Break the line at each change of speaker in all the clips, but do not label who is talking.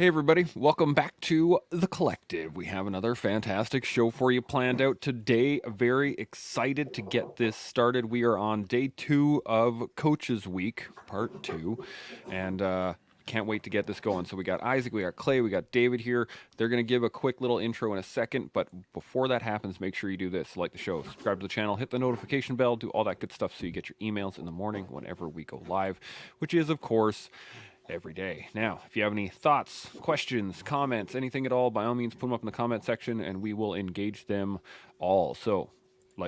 Hey, everybody. Welcome back to The Collective. We have another fantastic show for you planned out today. Very excited to get this started. We are on day 2 of Coaches Week, part 2, and can't wait to get this going. So we got Isaac, we got Clay, we got David here. They're going to give a quick little intro in a second, but before that happens, make sure you do this. Like the show, subscribe to the channel, hit the notification bell, do all that good stuff so you get your emails in the morning whenever we go live, which is, of course, every day. Now, if you have any thoughts, questions, comments, anything at all, by all means, put them up in the comment section and we will engage them all. So,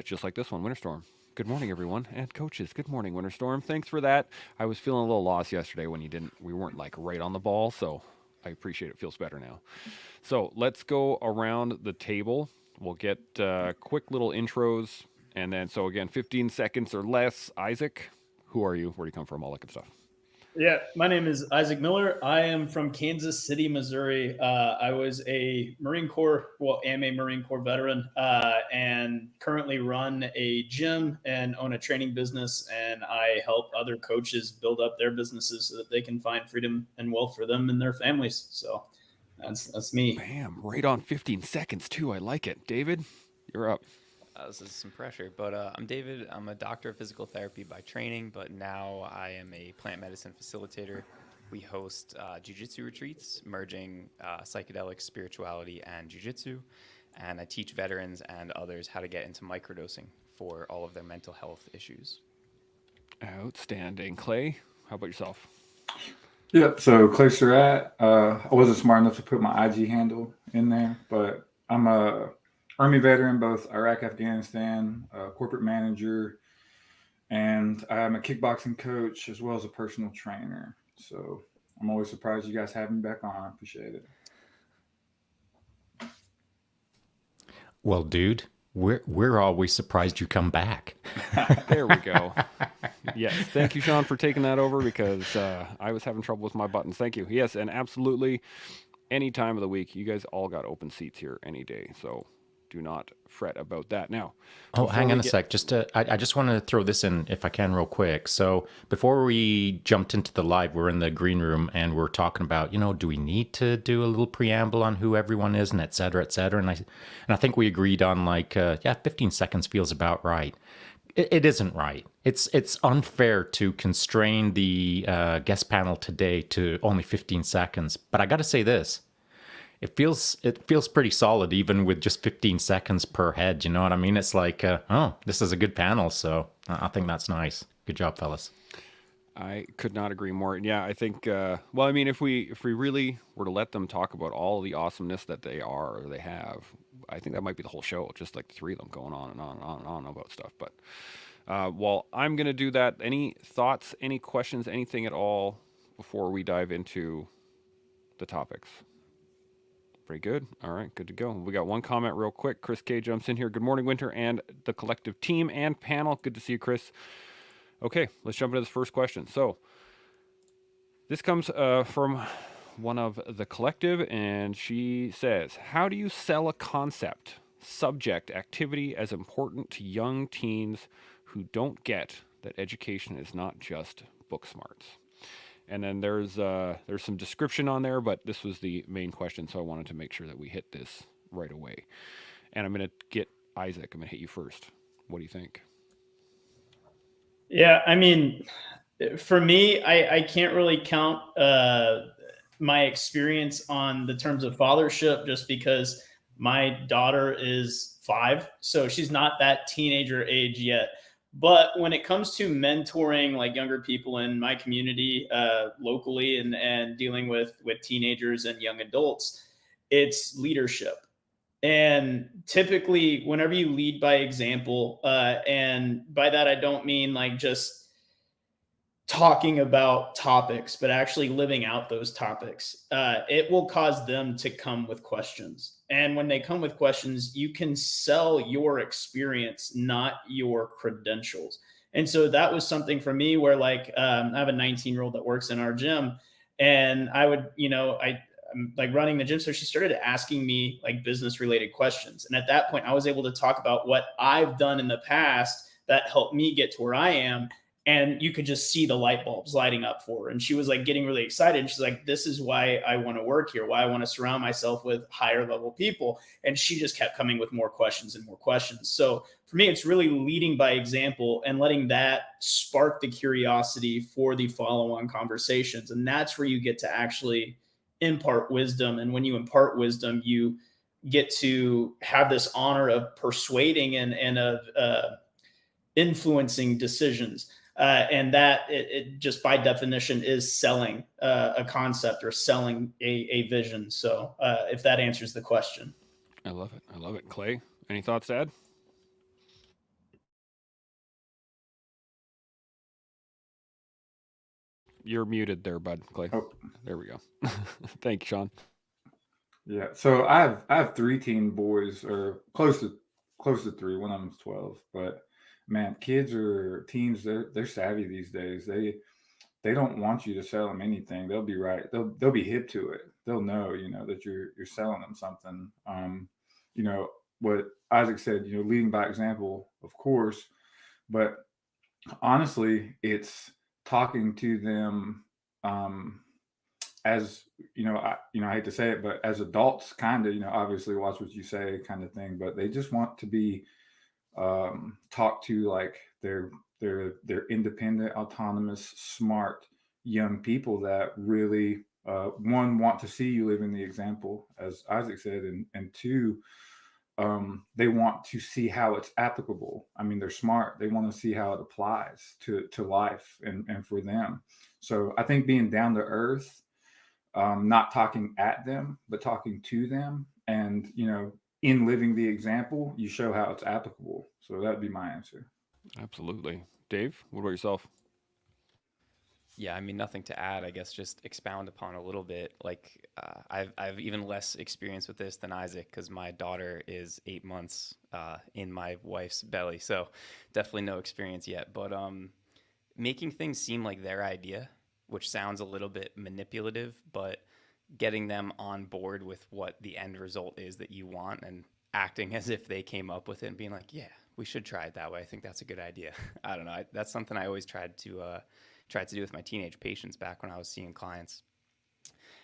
just like this one, Winterstorm. Good morning, everyone, and coaches. Good morning, Winterstorm. Thanks for that. I was feeling a little lost yesterday when we weren't like right on the ball, so I appreciate it. Feels better now. So let's go around the table. We'll get quick little intros, and then so again, 15 seconds or less. Isaac, who are you? Where do you come from? All that good stuff.
Yeah, my name is Isaac Miller. I am from Kansas City, Missouri. I was a Marine Corps, am a Marine Corps veteran, and currently run a gym and own a training business. And I help other coaches build up their businesses so that they can find freedom and wealth for them and their families. So that's me.
Bam, right on 15 seconds too. I like it. David, you're up.
This is some pressure, but I'm David. I'm a doctor of physical therapy by training, but now I am a plant medicine facilitator. We host jiu-jitsu retreats, merging psychedelic spirituality and jiu-jitsu, and I teach veterans and others how to get into microdosing for all of their mental health issues.
Outstanding. Clay, how about yourself?
Yep, so Clay Surratt. I wasn't smart enough to put my IG handle in there, but I'm a Army veteran, both Iraq, Afghanistan, corporate manager, and I'm a kickboxing coach as well as a personal trainer. So I'm always surprised you guys have me back on. I appreciate it.
Well, dude, we're always surprised you come back.
There we go. Yes, thank you, Shaun, for taking that over because I was having trouble with my buttons. Thank you. Yes, and absolutely, any time of the week, you guys all got open seats here any day. So do not fret about that. Now,
hang on a sec. I just want to throw this in if I can real quick. So before we jumped into the live, we're in the green room and we're talking about, do we need to do a little preamble on who everyone is and et cetera, et cetera. And I think we agreed on 15 seconds feels about right. It isn't right. It's unfair to constrain the guest panel today to only 15 seconds. But I got to say this. It feels pretty solid even with just 15 seconds per head. You know what I mean? It's like, this is a good panel. So I think that's nice. Good job, fellas.
I could not agree more. Yeah, I think, if we really were to let them talk about all the awesomeness that they have, I think that might be the whole show, just like the three of them going on and on and on and on about stuff. But while I'm going to do that, any thoughts, any questions, anything at all before we dive into the topics? Pretty good. All right, good to go. We got one comment real quick. Chris K jumps in here. Good morning, Winter and the collective team and panel. Good to see you, Chris. Okay, let's jump into this first question. So this comes from one of the collective, and she says, how do you sell a concept, subject, activity as important to young teens who don't get that education is not just book smarts? And then there's some description on there, but this was the main question, so I wanted to make sure that we hit this right away. And I'm going to get Isaac. I'm going to hit you first. What do you think?
Yeah, for me, I can't really count my experience on the terms of fathership just because my daughter is 5, so she's not that teenager age yet. But when it comes to mentoring like younger people in my community locally and dealing with teenagers and young adults, it's leadership. And typically whenever you lead by example, and by that, I don't mean like just talking about topics, but actually living out those topics, it will cause them to come with questions. And when they come with questions, you can sell your experience, not your credentials. And so that was something for me where I have a 19-year-old that works in our gym, and I would, I'm like running the gym. So she started asking me like business related questions. And at that point, I was able to talk about what I've done in the past that helped me get to where I am. and you could just see the light bulbs lighting up for her. And she was like getting really excited. And she's like, this is why I want to work here, why I want to surround myself with higher level people. And she just kept coming with more questions and more questions. So for me, it's really leading by example and letting that spark the curiosity for the follow-on conversations. And that's where you get to actually impart wisdom. And when you impart wisdom, you get to have this honor of persuading and of influencing decisions. And that it just by definition is selling a concept or selling a vision. So if that answers the question.
I love it. I love it. Clay, any thoughts to add? You're muted there, bud. Clay.
Oh.
There we go. Thank you, Shaun.
Yeah. So I have 3 teen boys, or close to 3. One of them's 12. But man, kids or teens, they're savvy these days. They don't want you to sell them anything. They'll be right. They'll be hip to it. They'll know, that you're selling them something. What Isaac said, leading by example, of course, but honestly, it's talking to them as I hate to say it, but as adults, kind of, obviously watch what you say, kind of thing. But they just want to be talked to like they're independent, autonomous, smart young people that really one, want to see you living the example, as Isaac said, and two, they want to see how it's applicable. I mean, they're smart. They want to see how it applies to life and for them. So I think being down to earth, not talking at them, but talking to them, and in living the example, you show how it's applicable. So that'd be my answer.
Absolutely. Dave, what about yourself?
Yeah, I mean, nothing to add. I guess just expound upon a little bit. Like, I've even less experience with this than Isaac because my daughter is 8 months in my wife's belly, so definitely no experience yet. But making things seem like their idea, which sounds a little bit manipulative, but getting them on board with what the end result is that you want and acting as if they came up with it and being like, yeah, we should try it that way. I think that's a good idea. I don't know. That's something I always tried to do with my teenage patients back when I was seeing clients.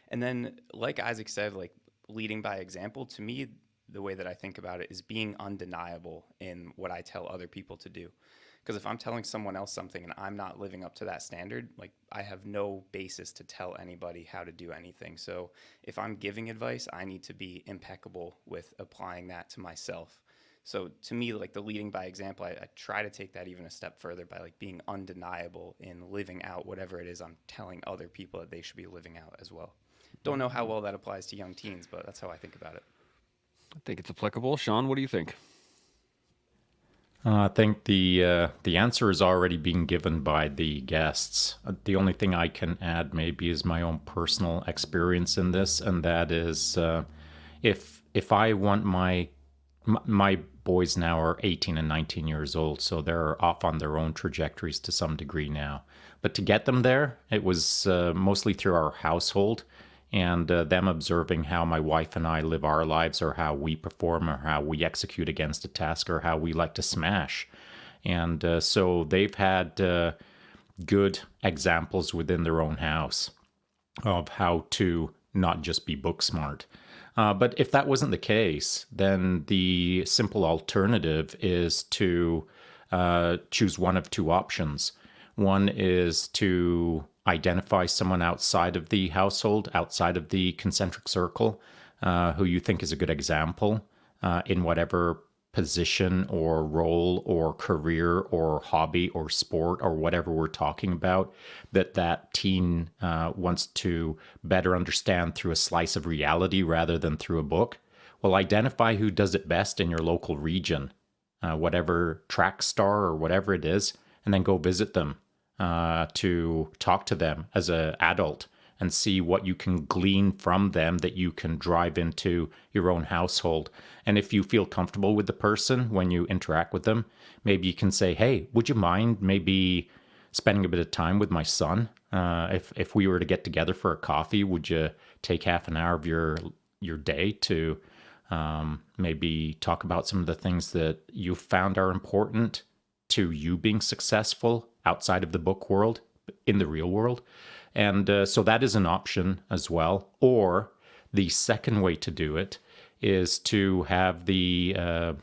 And then, like Isaac said, like leading by example, to me, the way that I think about it is being undeniable in what I tell other people to do. Because if I'm telling someone else something and I'm not living up to that standard, like I have no basis to tell anybody how to do anything. So if I'm giving advice, I need to be impeccable with applying that to myself. So to me, like the leading by example, I try to take that even a step further by like being undeniable in living out whatever it is I'm telling other people that they should be living out as well. Don't know how well that applies to young teens, but that's how I think about it.
I think it's applicable. Shaun, what do you think?
I think the answer is already being given by the guests. The only thing I can add maybe is my own personal experience in this, and that is if I want my boys now are 18 and 19 years old, so they're off on their own trajectories to some degree now. But to get them there, it was mostly through our household and them observing how my wife and I live our lives, or how we perform, or how we execute against a task, or how we like to smash. And so they've had good examples within their own house of how to not just be book smart. But if that wasn't the case, then the simple alternative is to choose one of two options. One is to identify someone outside of the household, outside of the concentric circle, who you think is a good example in whatever position or role or career or hobby or sport or whatever we're talking about, that teen wants to better understand through a slice of reality rather than through a book. Well, identify who does it best in your local region, whatever track star or whatever it is, and then go visit them to talk to them as an adult and see what you can glean from them that you can drive into your own household. And if you feel comfortable with the person when you interact with them, maybe you can say, hey, would you mind maybe spending a bit of time with my son? If we were to get together for a coffee, would you take half an hour of your day to maybe talk about some of the things that you found are important to you being successful outside of the book world in the real world. And so that is an option as well. Or the second way to do it is to have the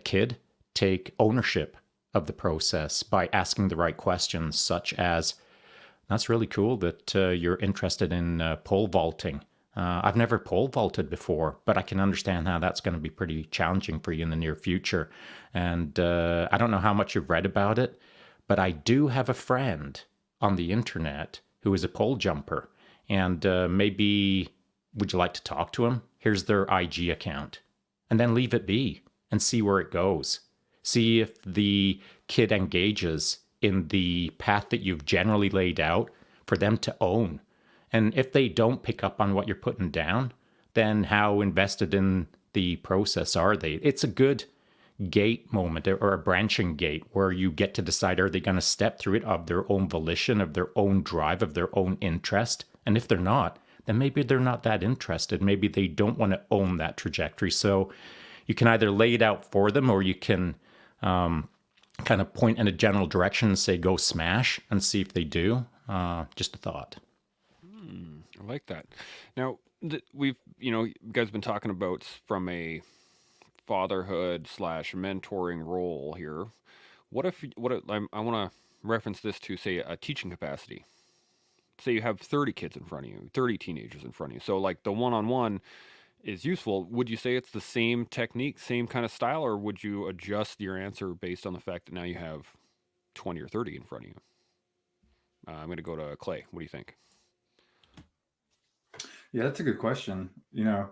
kid take ownership of the process by asking the right questions, such as, "That's really cool that you're interested in pole vaulting. I've never pole vaulted before, but I can understand how that's going to be pretty challenging for you in the near future. And I don't know how much you've read about it, but I do have a friend on the internet who is a pole jumper. And maybe would you like to talk to him? Here's their IG account." And then leave it be and see where it goes. See if the kid engages in the path that you've generally laid out for them to own. And if they don't pick up on what you're putting down, then how invested in the process are they? It's a good gate moment, or a branching gate, where you get to decide, are they going to step through it of their own volition, of their own drive, of their own interest? And if they're not, then maybe they're not that interested. Maybe they don't want to own that trajectory. So you can either lay it out for them, or you can kind of point in a general direction and say, go smash, and see if they do. Just a thought.
I like that. Now, we've, you guys been talking about from a fatherhood / mentoring role here. What if I want to reference this to, say, a teaching capacity? Say you have 30 kids in front of you, 30 teenagers in front of you. So like the one-on-one is useful. Would you say it's the same technique, same kind of style, or would you adjust your answer based on the fact that now you have 20 or 30 in front of you? I'm going to go to Clay. What do you think?
Yeah, that's a good question. 20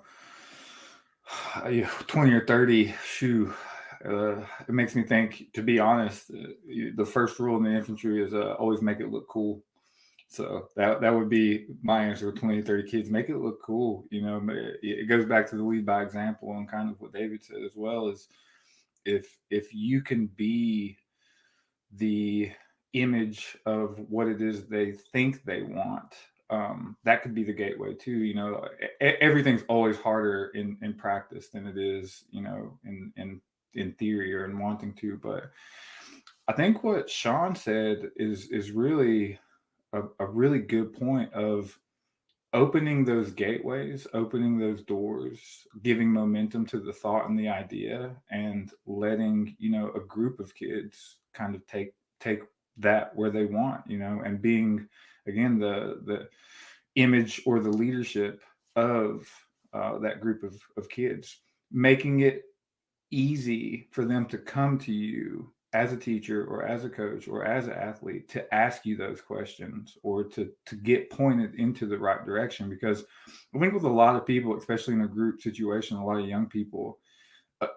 or 30, shoo. It makes me think, to be honest, the first rule in the infantry is always make it look cool. So that would be my answer with 20 or 30 kids. Make it look cool. It goes back to the lead by example, and kind of what David said as well, is if you can be the image of what it is they think they want, that could be the gateway too. Everything's always harder in practice than it is, in theory or in wanting to. But I think what Shaun said is really a really good point of opening those gateways, opening those doors, giving momentum to the thought and the idea, and letting, a group of kids kind of take that where they want, and being, again, the image or the leadership of that group of kids, making it easy for them to come to you as a teacher or as a coach or as an athlete to ask you those questions, or to get pointed into the right direction. Because I think with a lot of people, especially in a group situation, a lot of young people,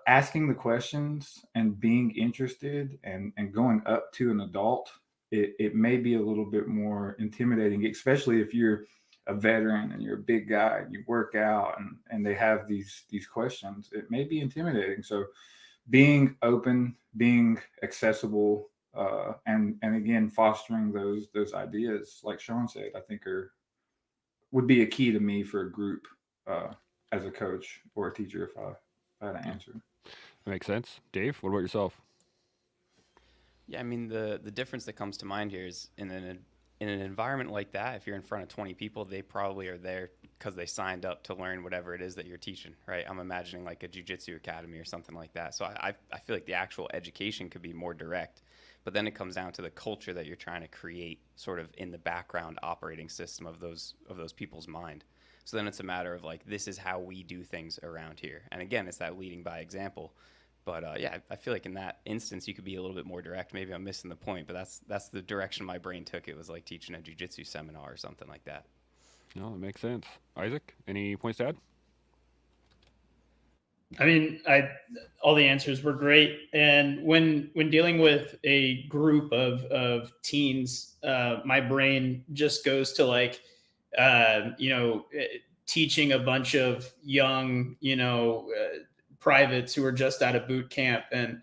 asking the questions and being interested and going up to an adult, it may be a little bit more intimidating, especially if you're a veteran and you're a big guy and you work out and they have these questions. It may be intimidating. So being open, being accessible, and again, fostering those ideas, like Shaun said, I think would be a key to me for a group, as a coach or a teacher, if I had an answer.
That makes sense. Dave, what about yourself?
Yeah, I mean, the difference that comes to mind here is in an environment like that, if you're in front of 20 people, they probably are there because they signed up to learn whatever it is that you're teaching, right? I'm imagining like a jiu-jitsu academy or something like that. So I feel like the actual education could be more direct, but then it comes down to the culture that you're trying to create sort of in the background operating system of those people's mind. So then it's a matter of like, this is how we do things around here. And again, it's that leading by example. But yeah, I feel like in that instance, you could be a little bit more direct. Maybe I'm missing the point, but that's the direction my brain took. It was like teaching a jiu-jitsu seminar or something like that.
No, that makes sense. Isaac, any points to add?
I mean, all the answers were great. And when dealing with a group of teens, my brain just goes to like, teaching a bunch of young, privates who are just out of boot camp, and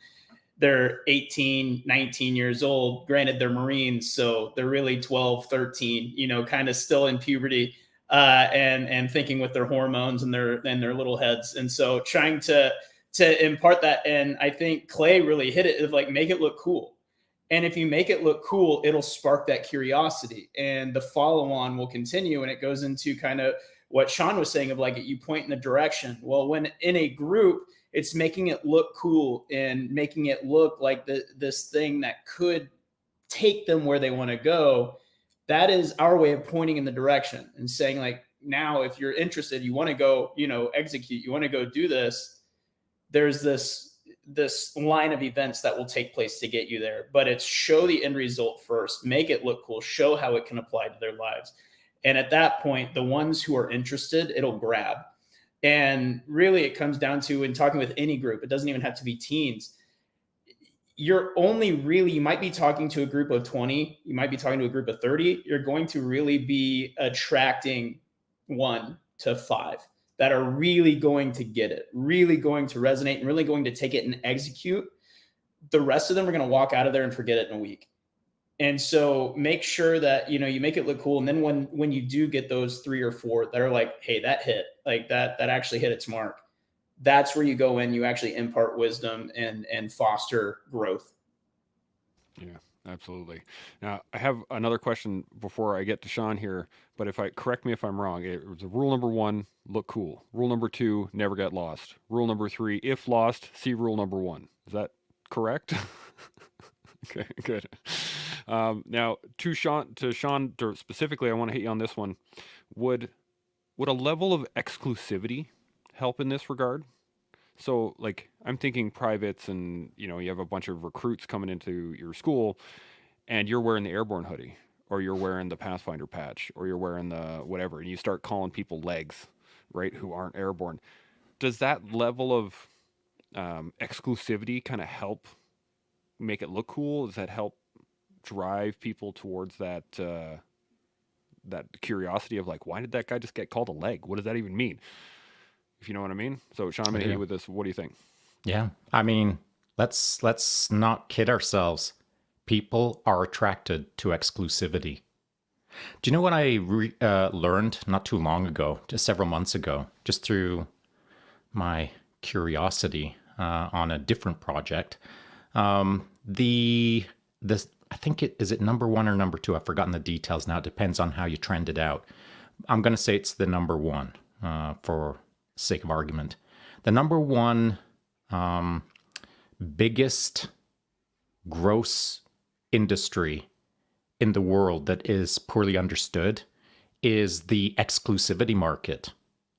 they're 18, 19 years old. Granted, they're Marines, so they're really 12, 13, kind of still in puberty, and thinking with their hormones and their little heads. And so trying to impart that. And I think Clay really hit it, of like, make it look cool. And if you make it look cool, it'll spark that curiosity, and the follow on will continue. And it goes into kind of what Shaun was saying of like, you point in the direction. Well, when in a group, it's making it look cool and making it look like this thing that could take them where they want to go. That is our way of pointing in the direction and saying, like, now if you're interested, you want to go, execute, you want to go do this, there's this line of events that will take place to get you there. But it's show the end result first, make it look cool, show how it can apply to their lives. And at that point, the ones who are interested, it'll grab. And really it comes down to, in talking with any group, it doesn't even have to be teens, you might be talking to a group of 20, you might be talking to a group of 30, you're going to really be attracting 1 to 5 that are really going to get it, really going to resonate, and really going to take it and execute. The rest of them are going to walk out of there and forget it in a week. And so make sure that, you make it look cool. And then when you do get those 3 or 4 that are like, hey, that hit, like that actually hit its mark, that's where you go in, you actually impart wisdom and foster growth.
Yeah, absolutely. Now, I have another question before I get to Shaun here, but correct me if I'm wrong. It was rule number 1, look cool. Rule number 2, never get lost. Rule number 3, if lost, see rule number 1. Is that correct? Okay, good. Now, to Shaun specifically, I want to hit you on this one. Would a level of exclusivity help in this regard? So, like, I'm thinking privates, and you have a bunch of recruits coming into your school, and you're wearing the airborne hoodie, or you're wearing the Pathfinder patch, or you're wearing the whatever, and you start calling people legs, right, who aren't airborne. Does that level of exclusivity kind of help make it look cool? Does that help drive people towards that curiosity of like, why did that guy just get called a leg? What does that even mean? If you know what I mean. So Shaun, I'm gonna hit you with this. What do you think?
Yeah, I mean, let's not kid ourselves. People are attracted to exclusivity. Do you know what I learned not too long ago, just several months ago, just through my curiosity on a different project? I think is it number 1 or number 2? I've forgotten the details now. It depends on how you trend it out. I'm going to say it's the number 1 for sake of argument. The number 1 biggest gross industry in the world that is poorly understood is the exclusivity market.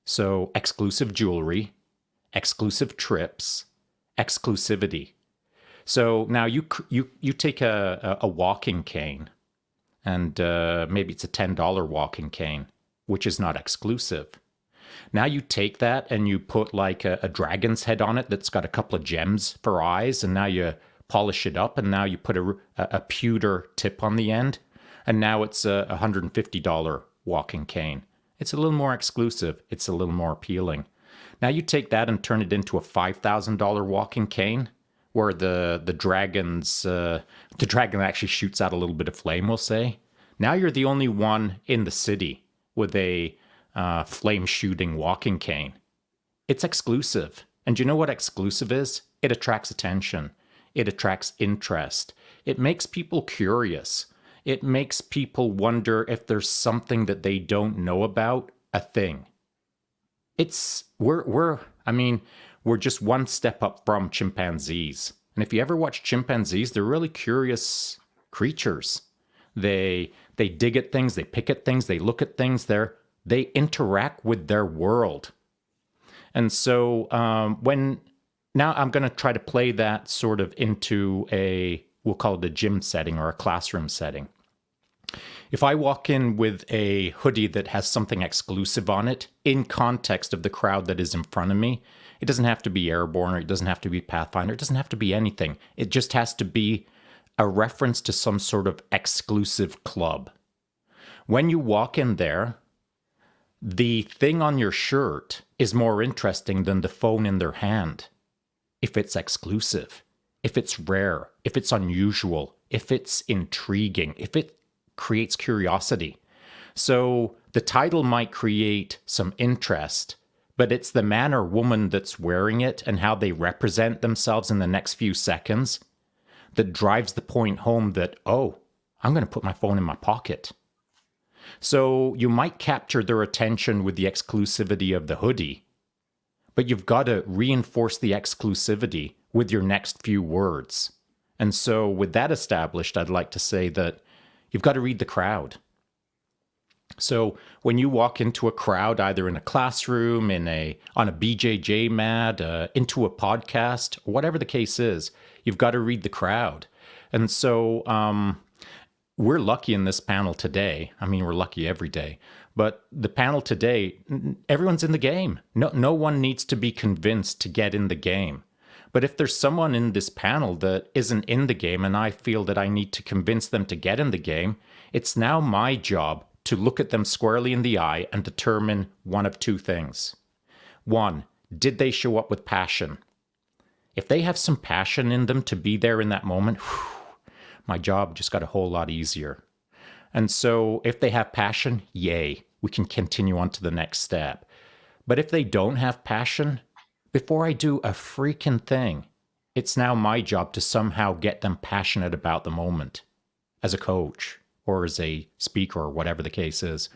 So exclusive jewelry, exclusive trips, exclusivity. So now you take a walking cane, and maybe it's a $10 walking cane, which is not exclusive. Now you take that and you put like a dragon's head on it that's got a couple of gems for eyes, and now you polish it up, and now you put a pewter tip on the end, and now it's a $150 walking cane. It's a little more exclusive. It's a little more appealing. Now you take that and turn it into a $5,000 walking cane, where the dragon actually shoots out a little bit of flame, we'll say. Now you're the only one in the city with a flame shooting walking cane. It's exclusive. And you know what exclusive is? It attracts attention. It attracts interest. It makes people curious. It makes people wonder if there's something that they don't know about a thing. We're just one step up from chimpanzees. And if you ever watch chimpanzees, they're really curious creatures. They dig at things, they pick at things, they look at things, they interact with their world. And so now I'm going to try to play that sort of into we'll call it a gym setting or a classroom setting. If I walk in with a hoodie that has something exclusive on it, in context of the crowd that is in front of me, it doesn't have to be airborne, or it doesn't have to be Pathfinder, it doesn't have to be anything. It just has to be a reference to some sort of exclusive club. When you walk in there, the thing on your shirt is more interesting than the phone in their hand. If it's exclusive, if it's rare, if it's unusual, if it's intriguing, if it creates curiosity. So the title might create some interest, but it's the man or woman that's wearing it and how they represent themselves in the next few seconds that drives the point home that, oh, I'm going to put my phone in my pocket. So you might capture their attention with the exclusivity of the hoodie, but you've got to reinforce the exclusivity with your next few words. And so with that established, I'd like to say that you've got to read the crowd. So when you walk into a crowd, either in a classroom, on a BJJ mat, into a podcast, whatever the case is, you've got to read the crowd. And so we're lucky in this panel today. I mean, we're lucky every day. But the panel today, everyone's in the game. No one needs to be convinced to get in the game. But if there's someone in this panel that isn't in the game and I feel that I need to convince them to get in the game, it's now my job to look at them squarely in the eye and determine one of two things. One, did they show up with passion? If they have some passion in them to be there in that moment, my job just got a whole lot easier. And so if they have passion, yay, we can continue on to the next step. But if they don't have passion, before I do a freaking thing, it's now my job to somehow get them passionate about the moment as a coach or as a speaker or whatever the case is.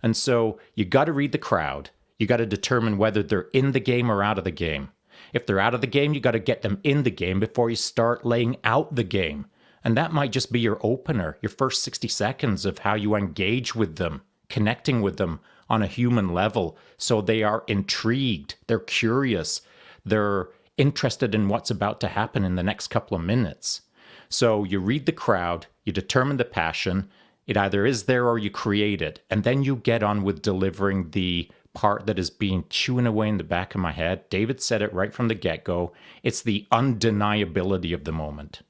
And so you got to read the crowd. You got to determine whether they're in the game or out of the game. If they're out of the game, you got to get them in the game before you start laying out the game. And that might just be your opener, your first 60 seconds of how you engage with them, connecting with them on a human level. So they are intrigued, they're curious, they're interested in what's about to happen in the next couple of minutes. So you read the crowd, you determine the passion, it either is there or you create it. And then you get on with delivering the part that is being chewing away in the back of my head. David said it right from the get-go. It's the undeniability of the moment.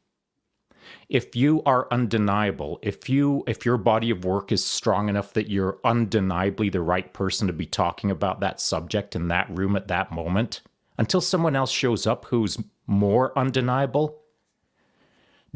If you are undeniable, if your body of work is strong enough that you're undeniably the right person to be talking about that subject in that room at that moment, until someone else shows up who's more undeniable,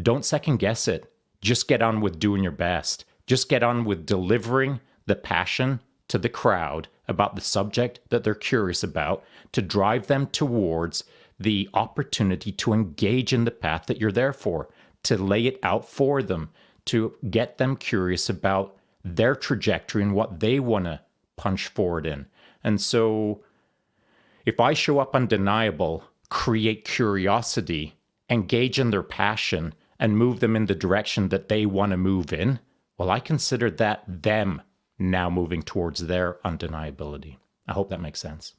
don't second guess it. Just get on with doing your best. Just get on with delivering the passion to the crowd about the subject that they're curious about to drive them towards the opportunity to engage in the path that you're there for, to lay it out for them, to get them curious about their trajectory and what they want to punch forward in. And so if I show up undeniable, create curiosity, engage in their passion, and move them in the direction that they want to move in, well, I consider that them now moving towards their undeniability. I hope that makes sense.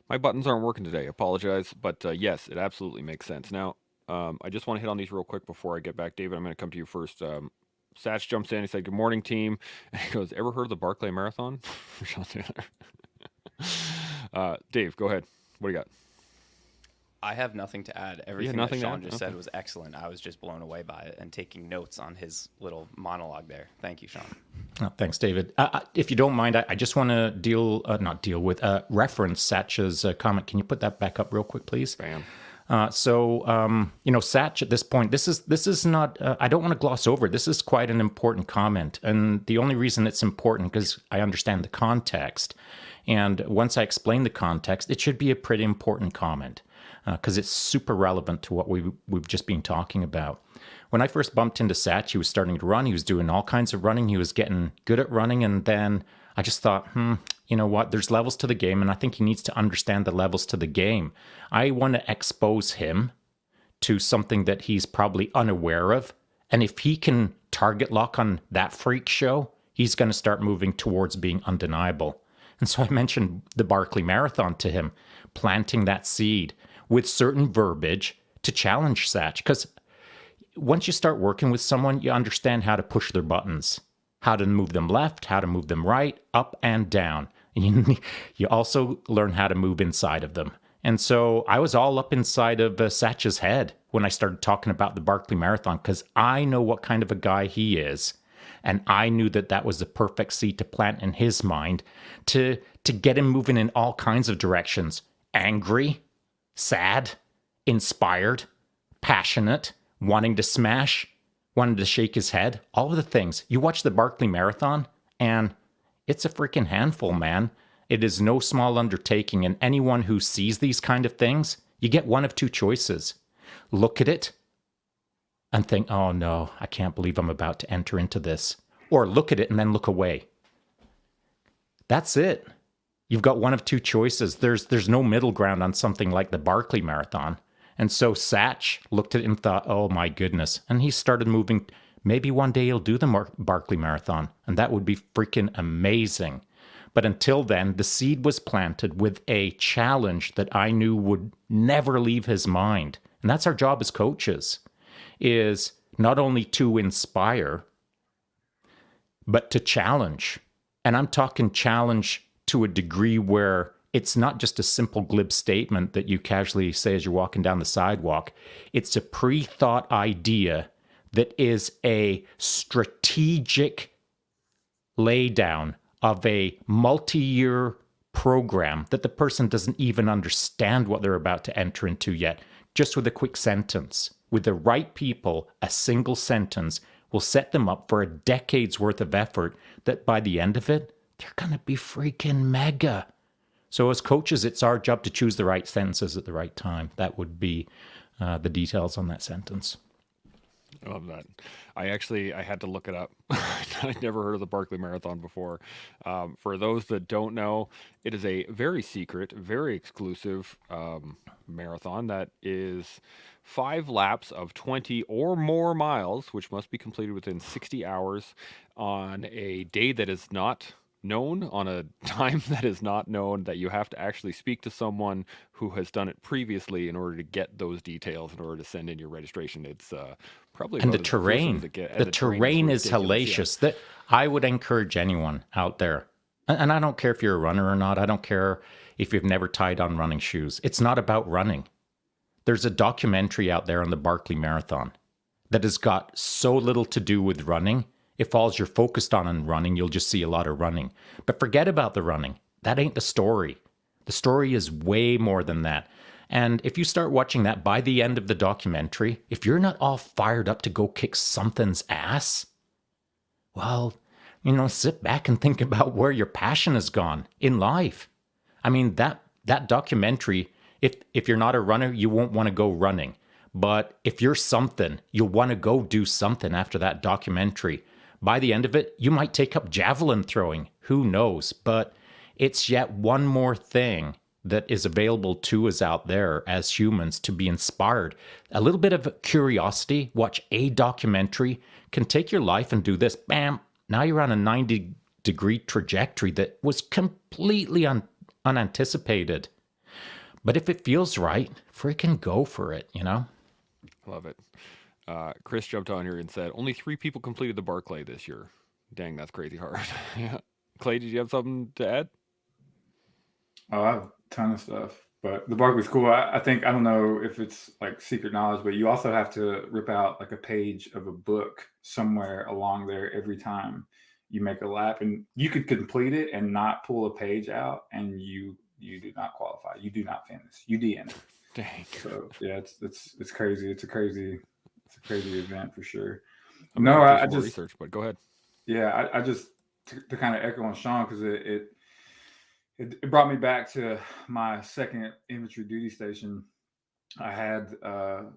My buttons aren't working today. Apologize, but yes, it absolutely makes sense. Now, I just want to hit on these real quick before I get back. David, I'm going to come to you first. Satch jumps in. He said, "Good morning, team." And he goes, "Ever heard of the Barclay Marathon?" For Shaun Taylor. Dave, go ahead. What do you got?
I have nothing to add. Everything that Shaun just said was excellent. I was just blown away by it and taking notes on his little monologue there. Thank you, Shaun.
Oh, thanks, David. If you don't mind, I just want to reference Satch's comment. Can you put that back up real quick, please?
Bam.
Satch at this point, this is not, I don't want to gloss over. This is quite an important comment. And the only reason it's important because I understand the context. And once I explain the context, it should be a pretty important comment because it's super relevant to what we've just been talking about. When I first bumped into Satch, he was starting to run. He was doing all kinds of running. He was getting good at running. And then I just thought, you know what? There's levels to the game, and I think he needs to understand the levels to the game. I want to expose him to something that he's probably unaware of. And if he can target lock on that freak show, he's going to start moving towards being undeniable. And so I mentioned the Barclay Marathon to him, planting that seed with certain verbiage to challenge Satch. Because once you start working with someone, you understand how to push their buttons, how to move them left, how to move them right, up and down. You also learn how to move inside of them. And so I was all up inside of Satch's head when I started talking about the Barclay Marathon because I know what kind of a guy he is. And I knew that that was the perfect seed to plant in his mind to get him moving in all kinds of directions. Angry, sad, inspired, passionate, wanting to smash, wanting to shake his head, all of the things. You watch the Barclay Marathon, and It's a freaking handful, man. It is no small undertaking, and anyone who sees these kind of things, you get one of two choices. Look at it and think, oh no, I can't believe I'm about to enter into this. Or look at it and then look away. That's it. You've got one of two choices. There's no middle ground on something like the Barkley Marathon. And so Satch looked at it and thought, oh my goodness. And he started moving. Maybe one day he'll do the Barkley Marathon. And that would be freaking amazing. But until then, the seed was planted with a challenge that I knew would never leave his mind. And that's our job as coaches, is not only to inspire, but to challenge. And I'm talking challenge to a degree where it's not just a simple glib statement that you casually say as you're walking down the sidewalk. It's a pre-thought idea that is a strategic laydown of a multi-year program that the person doesn't even understand what they're about to enter into yet. Just with a quick sentence. With the right people, a single sentence will set them up for a decade's worth of effort that by the end of it, they're going to be freaking mega. So as coaches, it's our job to choose the right sentences at the right time. That would be the details on that sentence.
I love that. I had to look it up. I'd never heard of the Barkley Marathon before. For those that don't know, it is a very secret, very exclusive marathon that is 5 laps of 20 or more miles, which must be completed within 60 hours on a day that is not known, on a time that is not known, that you have to actually speak to someone who has done it previously in order to get those details, in order to send in your registration. It's probably
and the
about as exclusive
terrain.
as it get- and
The
the
terrain is
ridiculous,
hellacious. That I would encourage anyone out there. And I don't care if you're a runner or not. I don't care if you've never tied on running shoes. It's not about running. There's a documentary out there on the Barkley Marathon that has got so little to do with running. If all you're focused on running, you'll just see a lot of running. But forget about the running. That ain't the story. The story is way more than that. And if you start watching that, by the end of the documentary, if you're not all fired up to go kick something's ass, well, sit back and think about where your passion has gone in life. I mean, that documentary, if you're not a runner, you won't want to go running. But if you're something, you'll want to go do something after that documentary. By the end of it, you might take up javelin throwing. Who knows? But it's yet one more thing that is available to us out there as humans to be inspired. A little bit of curiosity, watch a documentary, can take your life and do this. Bam! Now you're on a 90-degree trajectory that was completely unanticipated. But if it feels right, freaking go for it,
Love it. Chris jumped on here and said, only 3 people completed the Barclay this year. Dang, that's crazy hard. Yeah. Clay, did you have something to add?
Oh, I have a ton of stuff, but the Barkley's cool. I think, I don't know if it's like secret knowledge, but you also have to rip out like a page of a book somewhere along there every time you make a lap, and you could complete it and not pull a page out, and you do not qualify. You do not finish. You DN it.
Dang.
So yeah, it's crazy. It's a crazy event for sure.
I'm
No,
gonna do
I
some more
just,
research, but go ahead.
yeah, I just to kind of echo on Shaun, because it brought me back to my second infantry duty station. I had a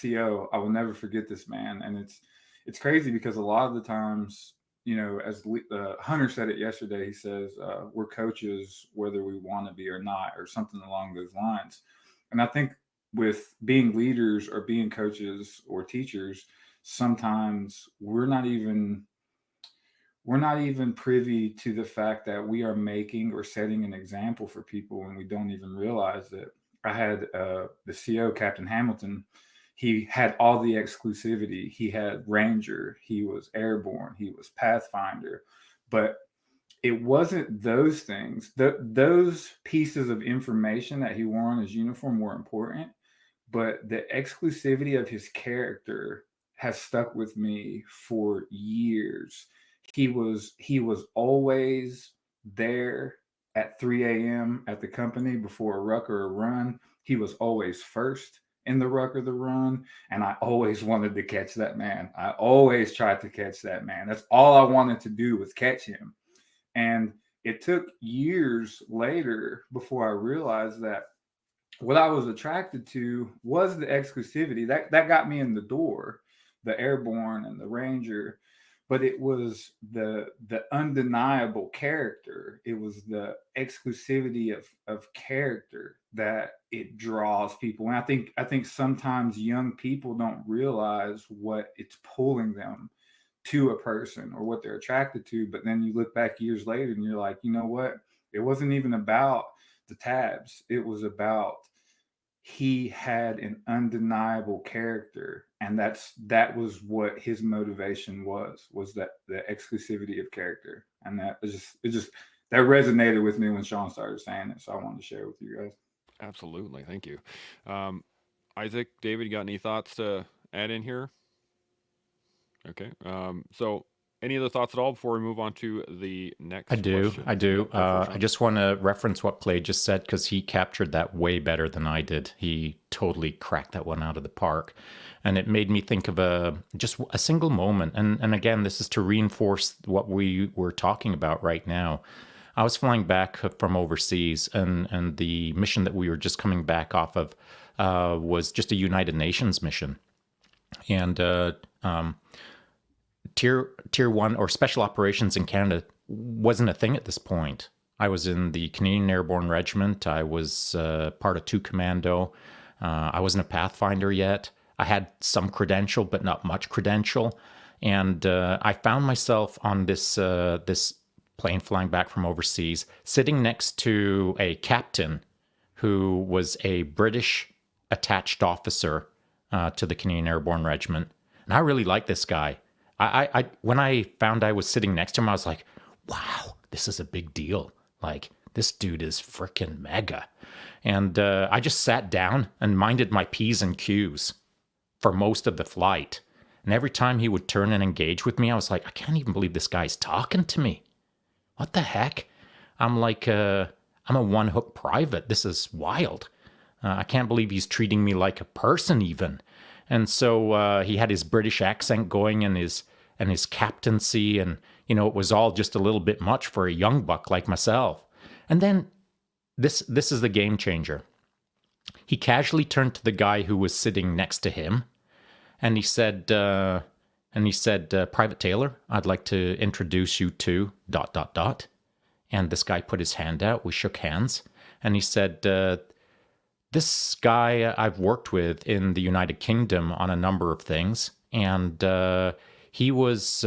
CO. I will never forget this man, and it's crazy because a lot of the times, as Hunter said it yesterday, he says we're coaches whether we want to be or not, or something along those lines. And I think with being leaders or being coaches or teachers, sometimes we're not even privy to the fact that we are making or setting an example for people when we don't even realize it. I had the CO, Captain Hamilton. He had all the exclusivity. He had Ranger, he was Airborne, he was Pathfinder, but it wasn't those things. Those pieces of information that he wore on his uniform were important, but the exclusivity of his character has stuck with me for years. He was always there at 3 a.m. at the company before a ruck or a run. He was always first in the ruck or the run, and I always wanted to catch that man. I always tried to catch that man. That's all I wanted to do was catch him. And it took years later before I realized that what I was attracted to was the exclusivity that got me in the door, the airborne and the ranger, but it was the undeniable character. It was the exclusivity of character that it draws people. And I think sometimes young people don't realize what it's pulling them to a person or what they're attracted to. But then you look back years later and you're like, you know what? It wasn't even about the tabs. It was about he had an undeniable character, and that was what his motivation was that the exclusivity of character. And it just that resonated with me when Shaun started saying it, so I wanted to share with you guys.
Absolutely. Thank you. Isaac, David, you got any thoughts to add in here? Okay. So any other thoughts at all before we move on to the next
I do.
question?
I do.
Yep, go for it,
I
Shaun.
just want to reference what Clay just said because he captured that way better than I did. He totally cracked that one out of the park. And it made me think of just a single moment. And again, this is to reinforce what we were talking about right now. I was flying back from overseas, and the mission that we were just coming back off of was just a United Nations mission. And Tier 1 or special operations in Canada wasn't a thing at this point. I was in the Canadian Airborne Regiment. I was part of 2 Commando. I wasn't a Pathfinder yet. I had some credential, but not much credential. And I found myself on this plane flying back from overseas, sitting next to a captain who was a British attached officer to the Canadian Airborne Regiment. And I really liked this guy. I when I found I was sitting next to him, I was like, wow, this is a big deal. Like, this dude is freaking mega. And I just sat down and minded my P's and Q's for most of the flight. And every time he would turn and engage with me, I was like, I can't even believe this guy's talking to me. What the heck? I'm like, I'm a one-hook private. This is wild. I can't believe he's treating me like a person even. And so he had his British accent going and his captaincy, and it was all just a little bit much for a young buck like myself. And then this is the game changer. He casually turned to the guy who was sitting next to him, and he said, Private Taylor, I'd like to introduce you to ... And this guy put his hand out. We shook hands, and he said, this guy I've worked with in the United Kingdom on a number of things, and he was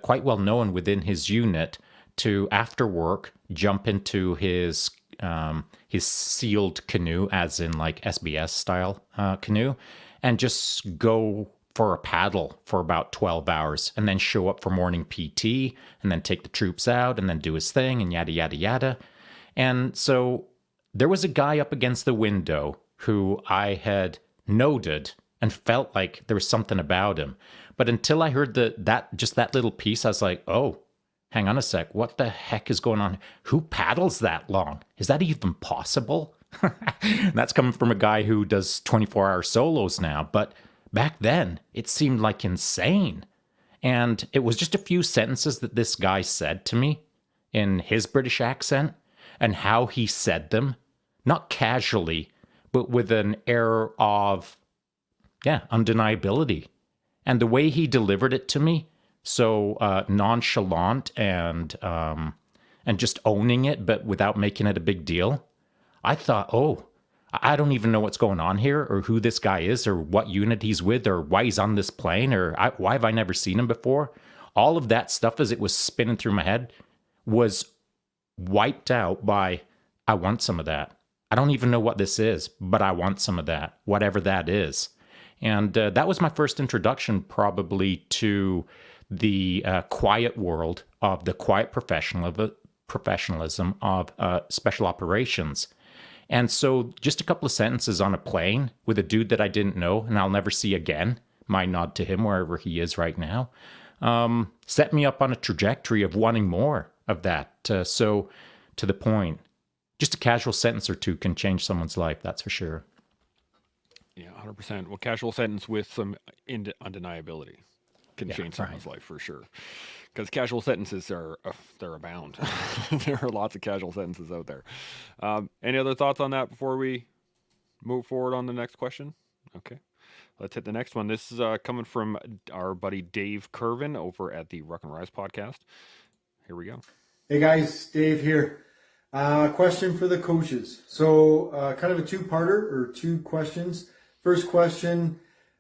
quite well known within his unit to, after work, jump into his sealed canoe, as in like SBS style canoe, and just go for a paddle for about 12 hours and then show up for morning PT and then take the troops out and then do his thing and yada, yada, yada. And so there was a guy up against the window who I had noted and felt like there was something about him. But until I heard that little piece, I was like, oh, hang on a sec. What the heck is going on? Who paddles that long? Is that even possible? That's coming from a guy who does 24-hour solos now. But back then, it seemed like insane. And it was just a few sentences that this guy said to me in his British accent and how he said them, not casually, but with an air of, undeniability. And the way he delivered it to me, so nonchalant and just owning it, but without making it a big deal, I thought, oh, I don't even know what's going on here, or who this guy is, or what unit he's with, or why he's on this plane, or why have I never seen him before? All of that stuff, as it was spinning through my head, was wiped out by, I want some of that. I don't even know what this is, but I want some of that, whatever that is. And that was my first introduction probably to the quiet world of the quiet professionalism of special operations. And so just a couple of sentences on a plane with a dude that I didn't know and I'll never see again, my nod to him wherever he is right now, set me up on a trajectory of wanting more of that. So to the point, just a casual sentence or two can change someone's life, that's for sure.
Yeah, 100%. Well, casual sentence with some undeniability. can
Yeah,
change
right.
someone's life for sure. Because casual sentences are they're abound. There are lots of casual sentences out there. Any other thoughts on that before we move forward on the next question? Okay, let's hit the next one. This is coming from our buddy Dave Curvin over at the Ruck and Rise podcast. Here we go.
Hey guys, Dave here. Question for the coaches. So kind of a two-parter or two questions. First question,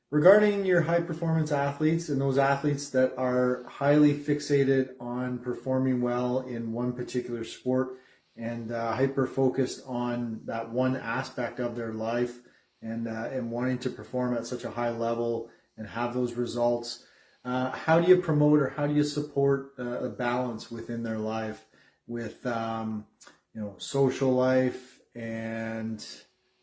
regarding your high performance athletes and those athletes that are highly fixated on performing well in one particular sport and hyper focused on that one aspect of their life and wanting to perform at such a high level and have those results. How do you promote or how do you support a balance within their life with social life and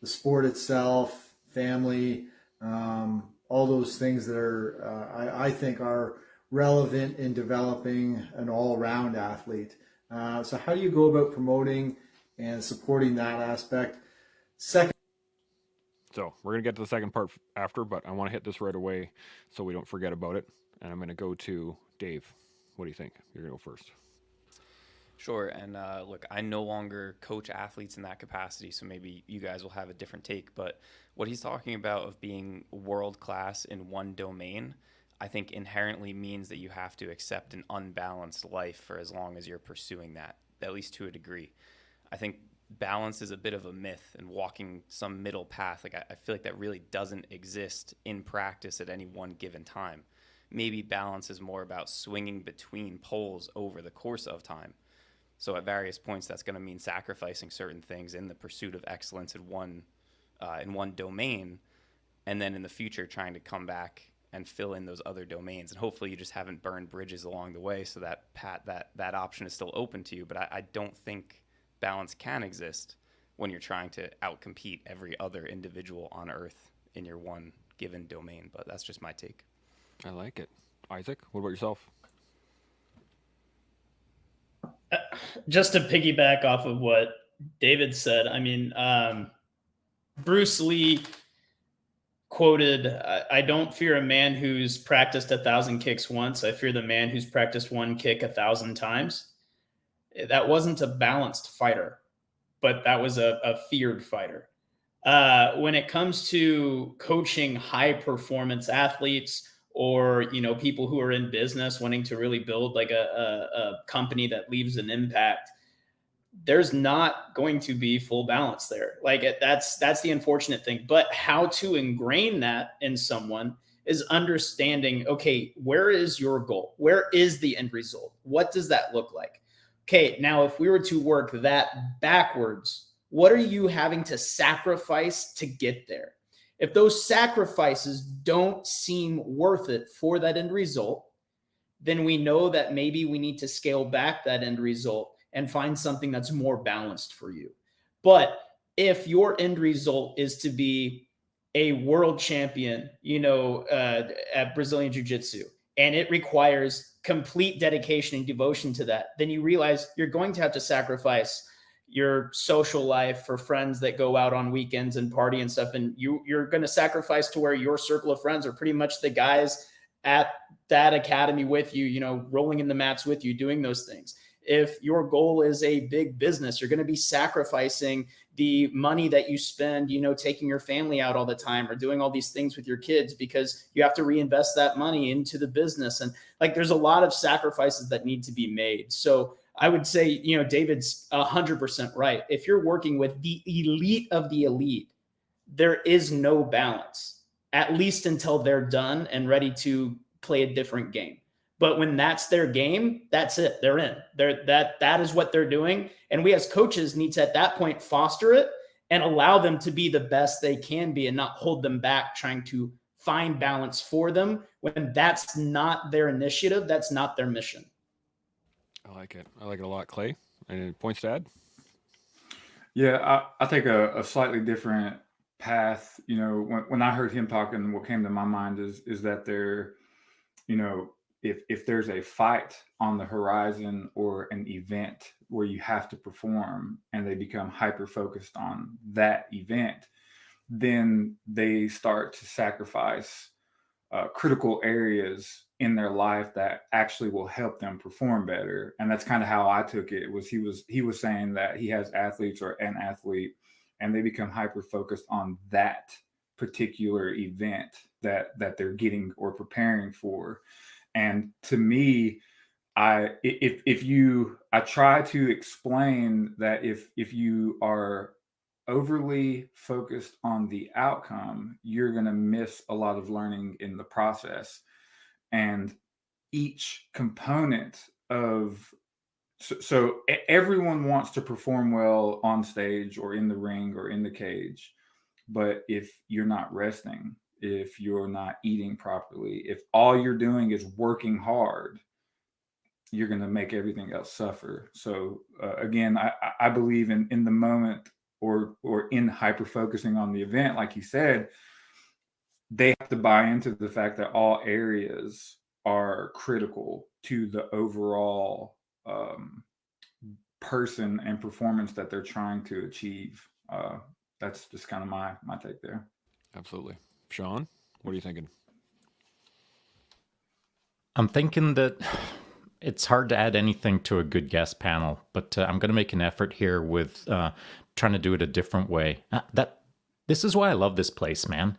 the sport itself, family, all those things that are I think are relevant in developing an all-round athlete. So how do you go about promoting and supporting that aspect? Second.
So we're going to get to the second part after, but I want to hit this right away so we don't forget about it. And I'm going to go to Dave. What do you think? You're going to go first.
Sure. And look, I no longer coach athletes in that capacity, so maybe you guys will have a different take. But what he's talking about of being world class in one domain, I think inherently means that you have to accept an unbalanced life for as long as you're pursuing that, at least to a degree. I think balance is a bit of a myth and walking some middle path. Like I feel like that really doesn't exist in practice at any one given time. Maybe balance is more about swinging between poles over the course of time. So at various points, that's going to mean sacrificing certain things in the pursuit of excellence in one domain, and then in the future trying to come back and fill in those other domains. And hopefully you just haven't burned bridges along the way, so that option is still open to you. But I don't think balance can exist when you're trying to outcompete every other individual on Earth in your one given domain. But that's just my take.
I like it. Isaac, what about yourself?
Just to piggyback off of what David said, I mean, Bruce Lee quoted, I don't fear a man who's practiced 1,000 kicks once. I fear the man who's practiced one kick 1,000 times. That wasn't a balanced fighter, but that was a feared fighter. When it comes to coaching high performance athletes, or people who are in business wanting to really build like a company that leaves an impact, there's not going to be full balance there. Like that's the unfortunate thing. But how to ingrain that in someone is understanding, okay, where is your goal? Where is the end result? What does that look like? Okay, now if we were to work that backwards, what are you having to sacrifice to get there? If those sacrifices don't seem worth it for that end result, then we know that maybe we need to scale back that end result and find something that's more balanced for you. But if your end result is to be a world champion, at Brazilian Jiu-Jitsu, and it requires complete dedication and devotion to that, then you realize you're going to have to sacrifice your social life for friends that go out on weekends and party and stuff. And you're going to sacrifice to where your circle of friends are pretty much the guys at that academy with you, rolling in the mats with you, doing those things. If your goal is a big business, you're going to be sacrificing the money that you spend, taking your family out all the time or doing all these things with your kids, because you have to reinvest that money into the business. And like, there's a lot of sacrifices that need to be made. So I would say, David's 100% right. If you're working with the elite of the elite, there is no balance, at least until they're done and ready to play a different game. But when that's their game, that's it. They're in. That is what they're doing. And we as coaches need to, at that point, foster it and allow them to be the best they can be and not hold them back trying to find balance for them when that's not their initiative. That's not their mission.
I like it. I like it a lot. Clay, any points to add?
Yeah, I take a slightly different path. When I heard him talking, what came to my mind is that there, if there's a fight on the horizon or an event where you have to perform and they become hyper focused on that event, then they start to sacrifice critical areas in their life that actually will help them perform better. And that's kind of how I took it. He was saying that he has athletes or an athlete, and they become hyper focused on that particular event that they're getting or preparing for. And to me, I try to explain that if you are overly focused on the outcome, you're going to miss a lot of learning in the process. And each component of everyone wants to perform well on stage or in the ring or in the cage. But if you're not resting, if you're not eating properly, if all you're doing is working hard, you're going to make everything else suffer. So again, I believe in the moment or in hyper focusing on the event, like you said, they have to buy into the fact that all areas are critical to the overall person and performance that they're trying to achieve. That's just kind of my take there.
Absolutely. Shaun, what are you thinking?
I'm thinking that it's hard to add anything to a good guest panel, but I'm going to make an effort here with trying to do it a different way. This is why I love this place, man.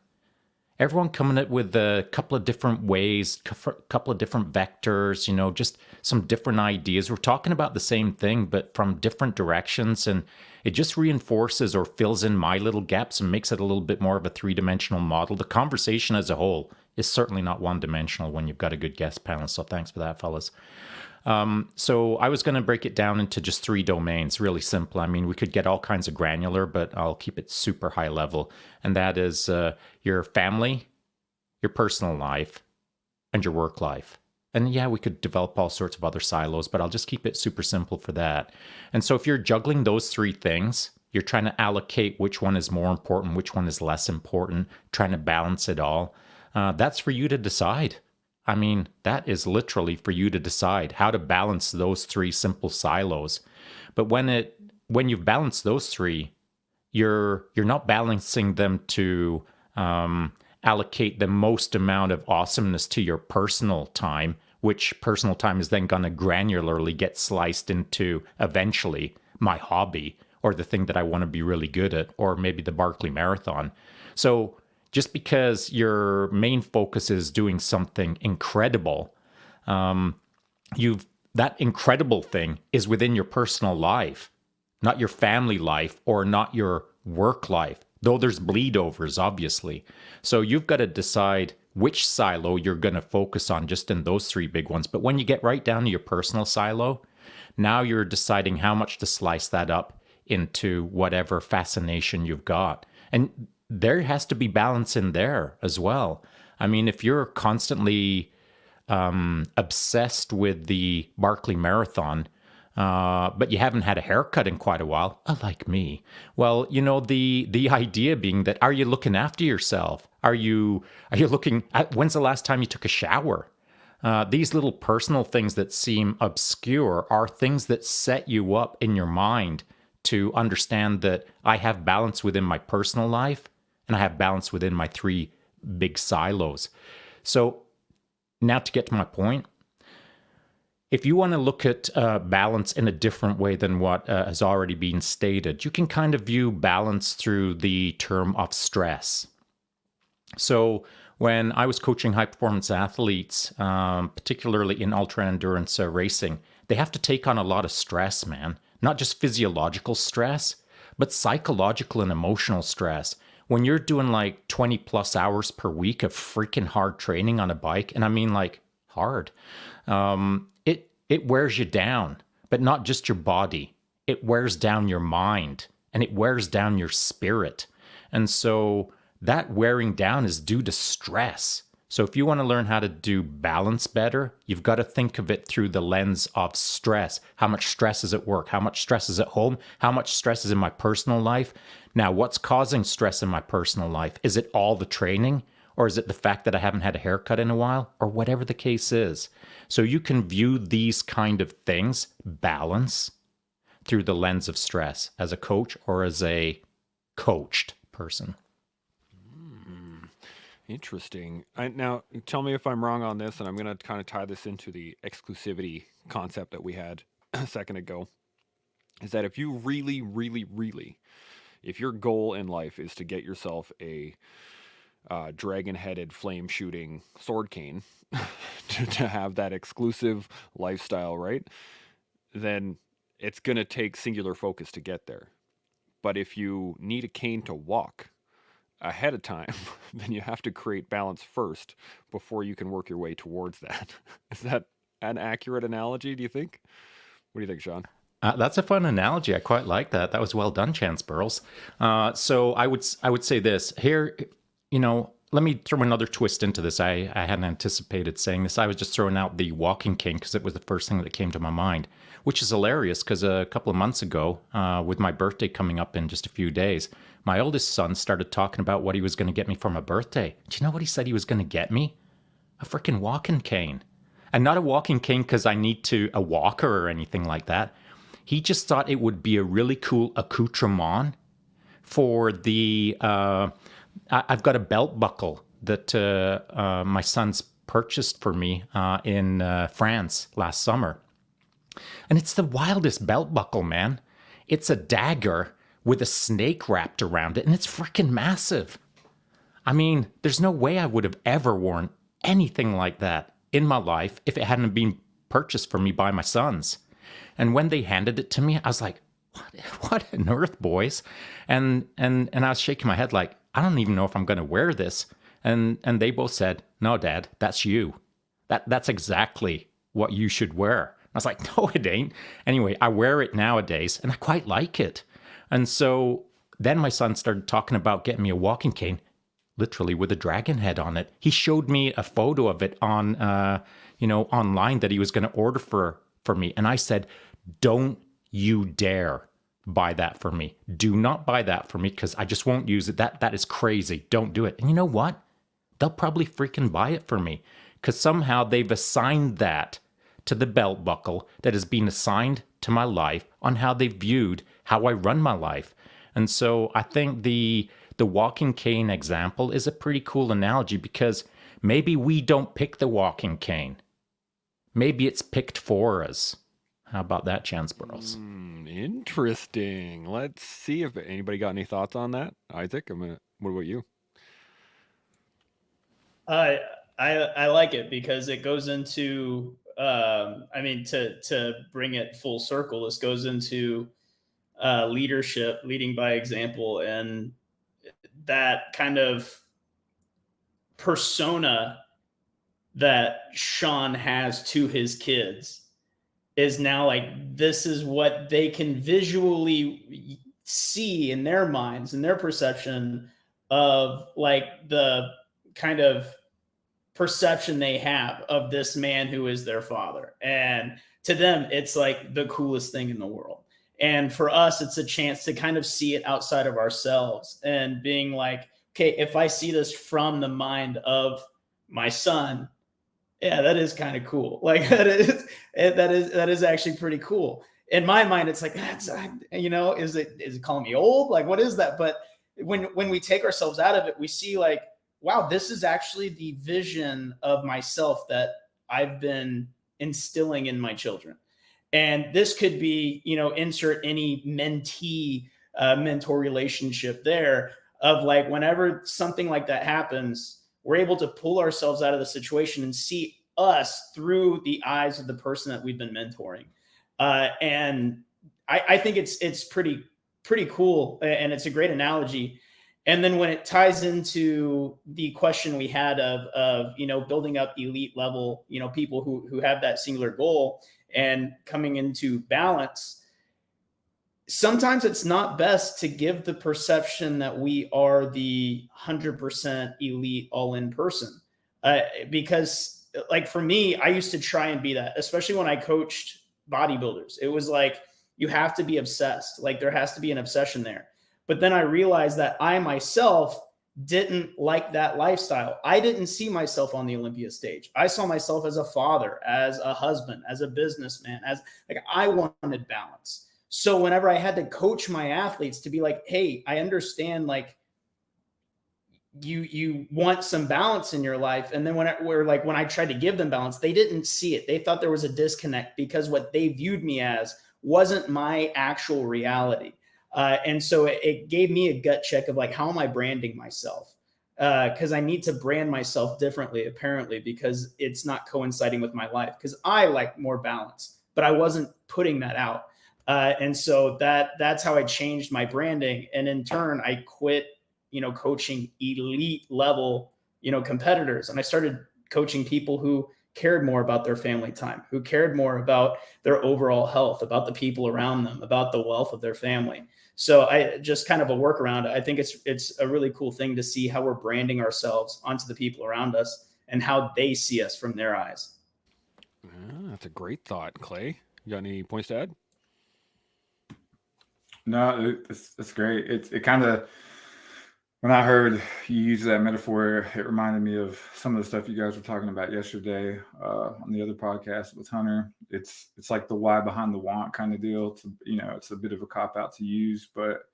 Everyone coming at with a couple of different ways, a couple of different vectors, just some different ideas. We're talking about the same thing, but from different directions, and it just reinforces or fills in my little gaps and makes it a little bit more of a three-dimensional model. The conversation as a whole is certainly not one-dimensional when you've got a good guest panel, so thanks for that, fellas. So I was going to break it down into just 3 domains, really simple. I mean, we could get all kinds of granular, but I'll keep it super high level. And that is your family, your personal life, and your work life. And yeah, we could develop all sorts of other silos, but I'll just keep it super simple for that. And so if you're juggling those 3 things, you're trying to allocate which one is more important, which one is less important, trying to balance it all. That's for you to decide. I mean, that is literally for you to decide how to balance those 3 simple silos. But when you've balanced those 3, you're not balancing them to allocate the most amount of awesomeness to your personal time, which personal time is then going to granularly get sliced into eventually my hobby or the thing that I want to be really good at, or maybe the Barkley Marathon. So just because your main focus is doing something incredible, that incredible thing is within your personal life, not your family life or not your work life, though there's bleed overs, obviously. So you've got to decide which silo you're going to focus on just in those 3 big ones. But when you get right down to your personal silo, now you're deciding how much to slice that up into whatever fascination you've got. And there has to be balance in there as well. I mean, if you're constantly obsessed with the Barkley Marathon, but you haven't had a haircut in quite a while, like me, well, the idea being that, are you looking after yourself? Are you looking at, when's the last time you took a shower? These little personal things that seem obscure are things that set you up in your mind to understand that I have balance within my personal life and I have balance within my 3 big silos. So now to get to my point, if you want to look at balance in a different way than what has already been stated, you can kind of view balance through the term of stress. So when I was coaching high-performance athletes, particularly in ultra-endurance racing, they have to take on a lot of stress, man. Not just physiological stress, but psychological and emotional stress. When you're doing like 20 plus hours per week of freaking hard training on a bike, and I mean like hard, it wears you down, but not just your body. It wears down your mind and it wears down your spirit. And so that wearing down is due to stress. So if you want to learn how to do balance better, you've got to think of it through the lens of stress. How much stress is at work? How much stress is at home? How much stress is in my personal life? Now, what's causing stress in my personal life? Is it all the training? Or is it the fact that I haven't had a haircut in a while? Or whatever the case is. So you can view these kind of things, balance, through the lens of stress as a coach or as a coached person.
Interesting. Now, tell me if I'm wrong on this, and I'm going to kind of tie this into the exclusivity concept that we had a second ago. Is that if you really, really, really, if your goal in life is to get yourself a dragon-headed, flame-shooting sword cane to have that exclusive lifestyle, right? Then it's going to take singular focus to get there. But if you need a cane to walk ahead of time, then you have to create balance first before you can work your way towards that. Is that an accurate analogy, do you think? What do you think, Shaun?
That's a fun analogy. I quite like that. That was well done, Chance Burles. So I would say this here. Let me throw another twist into this. I hadn't anticipated saying this. I was just throwing out the walking cane because it was the first thing that came to my mind, which is hilarious because a couple of months ago, with my birthday coming up in just a few days, my oldest son started talking about what he was going to get me for my birthday. Do you know what he said he was going to get me? A freaking walking cane. And not a walking cane because I need a walker or anything like that. He just thought it would be a really cool accoutrement for the... I've got a belt buckle that my son's purchased for me in France last summer. And it's the wildest belt buckle, man. It's a dagger with a snake wrapped around it, and it's freaking massive. I mean, there's no way I would have ever worn anything like that in my life if it hadn't been purchased for me by my sons. And when they handed it to me, I was like, what on earth, boys? And I was shaking my head like, I don't even know if I'm going to wear this. And they both said, no, Dad, that's you. That's exactly what you should wear. I was like, no, it ain't. Anyway, I wear it nowadays, and I quite like it. And so then my son started talking about getting me a walking cane, literally with a dragon head on it. He showed me a photo of it on, online that he was going to order for me. And I said, don't you dare buy that for me. Do not buy that for me because I just won't use it. That is crazy. Don't do it. And you know what? They'll probably freaking buy it for me because somehow they've assigned that to the belt buckle that has been assigned to my life on how they viewed how I run my life. And so I think the walking cane example is a pretty cool analogy because maybe we don't pick the walking cane. Maybe it's picked for us. How about that, Chance Burles?
Interesting. Let's see if anybody got any thoughts on that. Isaac, what about you?
I like it because it goes into to bring it full circle. This goes into leadership, leading by example, and that kind of persona that Shaun has to his kids is now like, this is what they can visually see in their minds and their perception of like the kind of perception they have of this man who is their father. And to them, it's like the coolest thing in the world. And for us, it's a chance to kind of see it outside of ourselves and being like, okay, if I see this from the mind of my son, yeah, that is kind of cool. Like that is actually pretty cool. In my mind, it's like, is it calling me old? Like, what is that? But when we take ourselves out of it, we see like, wow, this is actually the vision of myself that I've been instilling in my children. And this could be, insert any mentee mentor relationship there of like, whenever something like that happens, we're able to pull ourselves out of the situation and see us through the eyes of the person that we've been mentoring. And I think it's pretty cool. And it's a great analogy. And then when it ties into the question we had of building up elite level, people who have that singular goal and coming into balance, sometimes it's not best to give the perception that we are the 100% elite all-in person. Because like for me, I used to try and be that, especially when I coached bodybuilders. It was like, you have to be obsessed. Like there has to be an obsession there. But then I realized that I myself didn't like that lifestyle. I didn't see myself on the Olympia stage. I saw myself as a father, as a husband, as a businessman, as like I wanted balance. So whenever I had to coach my athletes to be like, hey, I understand like you want some balance in your life. And then when I tried to give them balance, they didn't see it. They thought there was a disconnect because what they viewed me as wasn't my actual reality. And so it gave me a gut check of like, how am I branding myself? Because I need to brand myself differently, apparently, because it's not coinciding with my life. Because I like more balance, but I wasn't putting that out. And so that's how I changed my branding. And in turn, I quit, coaching elite level, competitors. And I started coaching people who cared more about their family time, who cared more about their overall health, about the people around them, about the wealth of their family. So I just kind of a workaround. I think it's a really cool thing to see how we're branding ourselves onto the people around us and how they see us from their eyes.
That's a great thought, Clay. You got any points to add?
No, it's great. It kind of, when I heard you use that metaphor, it reminded me of some of the stuff you guys were talking about yesterday on the other podcast with Hunter. It's like the why behind the want kind of deal. It's a bit of a cop out to use, but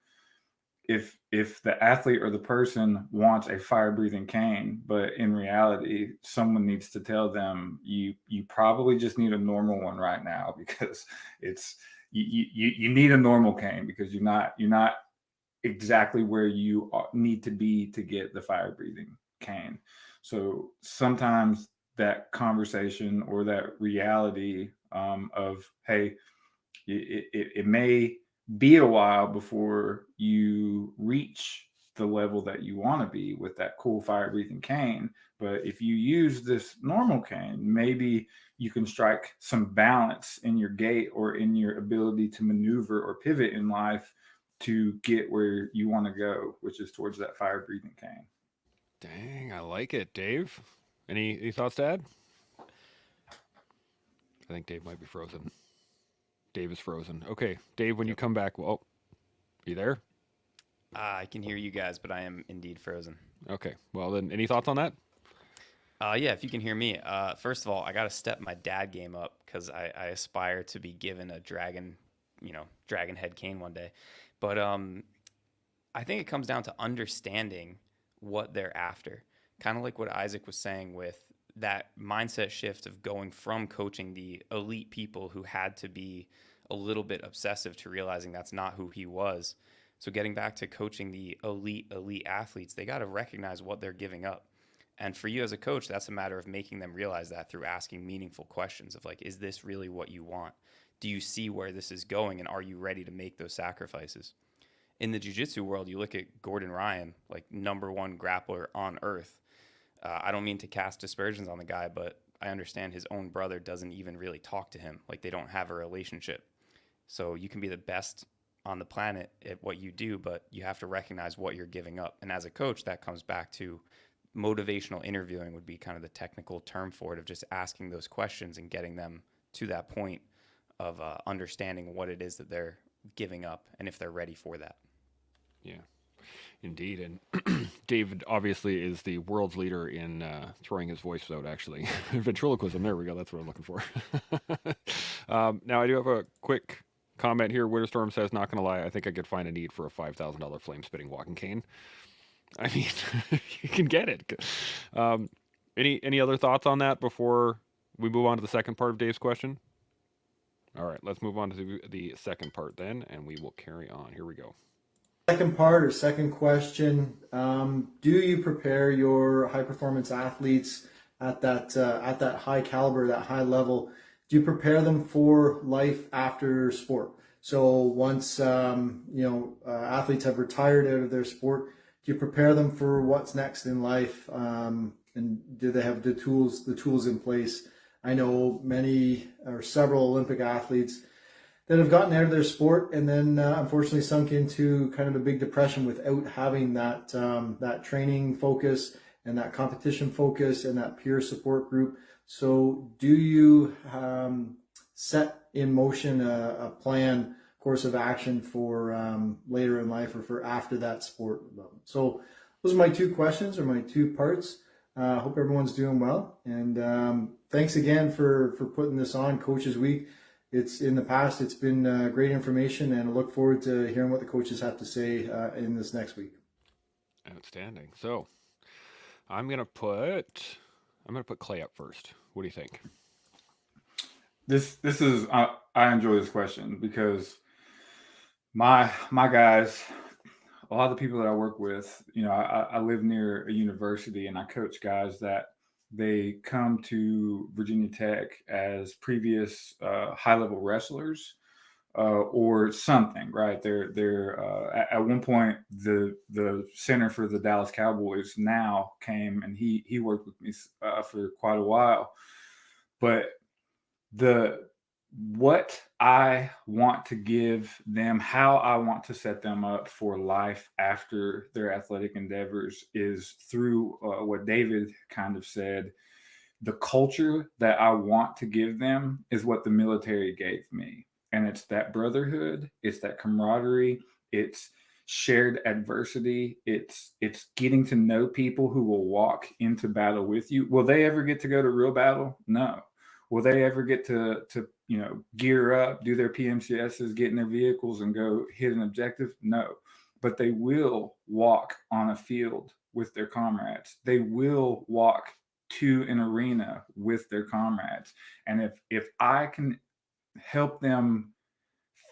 if the athlete or the person wants a fire breathing cane, but in reality, someone needs to tell them you probably just need a normal one right now, because you need a normal cane because you're not exactly where you need to be to get the fire breathing cane. So sometimes that conversation or that reality of, hey, it may be a while before you reach the level that you want to be with that cool fire breathing cane, but if you use this normal cane, maybe you can strike some balance in your gait or in your ability to maneuver or pivot in life to get where you want to go, which is towards that fire breathing cane.
Dang, I like it, Dave. Any thoughts to add? I think Dave might be frozen. Dave is frozen. Okay, Dave, when you come back, well, you there?
I can hear you guys, but I am indeed frozen.
Okay, well then, any thoughts on that?
Yeah, if you can hear me. First of all, I got to step my dad game up because I aspire to be given a dragon head cane one day. But I think it comes down to understanding what they're after. Kind of like what Isaac was saying with that mindset shift of going from coaching the elite people who had to be a little bit obsessive to realizing that's not who he was. So getting back to coaching the elite athletes, they got to recognize what they're giving up. And for you as a coach, that's a matter of making them realize that through asking meaningful questions of like, is this really what you want? Do you see where this is going? And are you ready to make those sacrifices? In the jiu-jitsu world, you look at Gordon Ryan, like #1 grappler on earth. I don't mean to cast aspersions on the guy, but I understand his own brother doesn't even really talk to him. Like they don't have a relationship. So you can be the best on the planet at what you do, but you have to recognize what you're giving up. And as a coach, that comes back to motivational interviewing would be kind of the technical term for it, of just asking those questions and getting them to that point of understanding what it is that they're giving up and if they're ready for that.
Yeah, indeed. And David obviously is the world's leader in throwing his voice out, actually. Ventriloquism, there we go. That's what I'm looking for. Now, I do have a quick comment here. Winterstorm says, not going to lie, I think I could find a need for a $5,000 flame-spitting walking cane. I mean, you can get it. Any other thoughts on that before we move on to the second part of Dave's question? All right, let's move on to the second part then, and we will carry on. Here we go.
Second part or second question, do you prepare your high performance athletes at that high caliber, that high level? Do you prepare them for life after sport? So once athletes have retired out of their sport, do you prepare them for what's next in life? And do they have the tools in place? I know many or several Olympic athletes that have gotten out of their sport and then unfortunately sunk into kind of a big depression without having that training focus and that competition focus and that peer support group. So do you set in motion a plan, course of action for later in life or for after that sport? So those are my two questions or my two parts. Hope everyone's doing well. And thanks again for putting this on, Coaches Week. It's in the past, it's been great information, and I look forward to hearing what the coaches have to say in this next week.
Outstanding. So I'm gonna put Clay up first. What do you think?
This is I enjoy this question because my guys, a lot of the people that I work with, I live near a university and I coach guys that they come to Virginia Tech as previous high level wrestlers or something, right? At one point the center for the Dallas Cowboys now came and he worked with me for quite a while, but the what I want to give them, how I want to set them up for life after their athletic endeavors is through what David kind of said. The culture that I want to give them is what the military gave me. And it's that brotherhood, it's that camaraderie, it's shared adversity, it's getting to know people who will walk into battle with you. Will they ever get to go to real battle? No. Will they ever get to gear up, do their PMCSs, get in their vehicles and go hit an objective? No. But they will walk on a field with their comrades. They will walk to an arena with their comrades. And if I can help them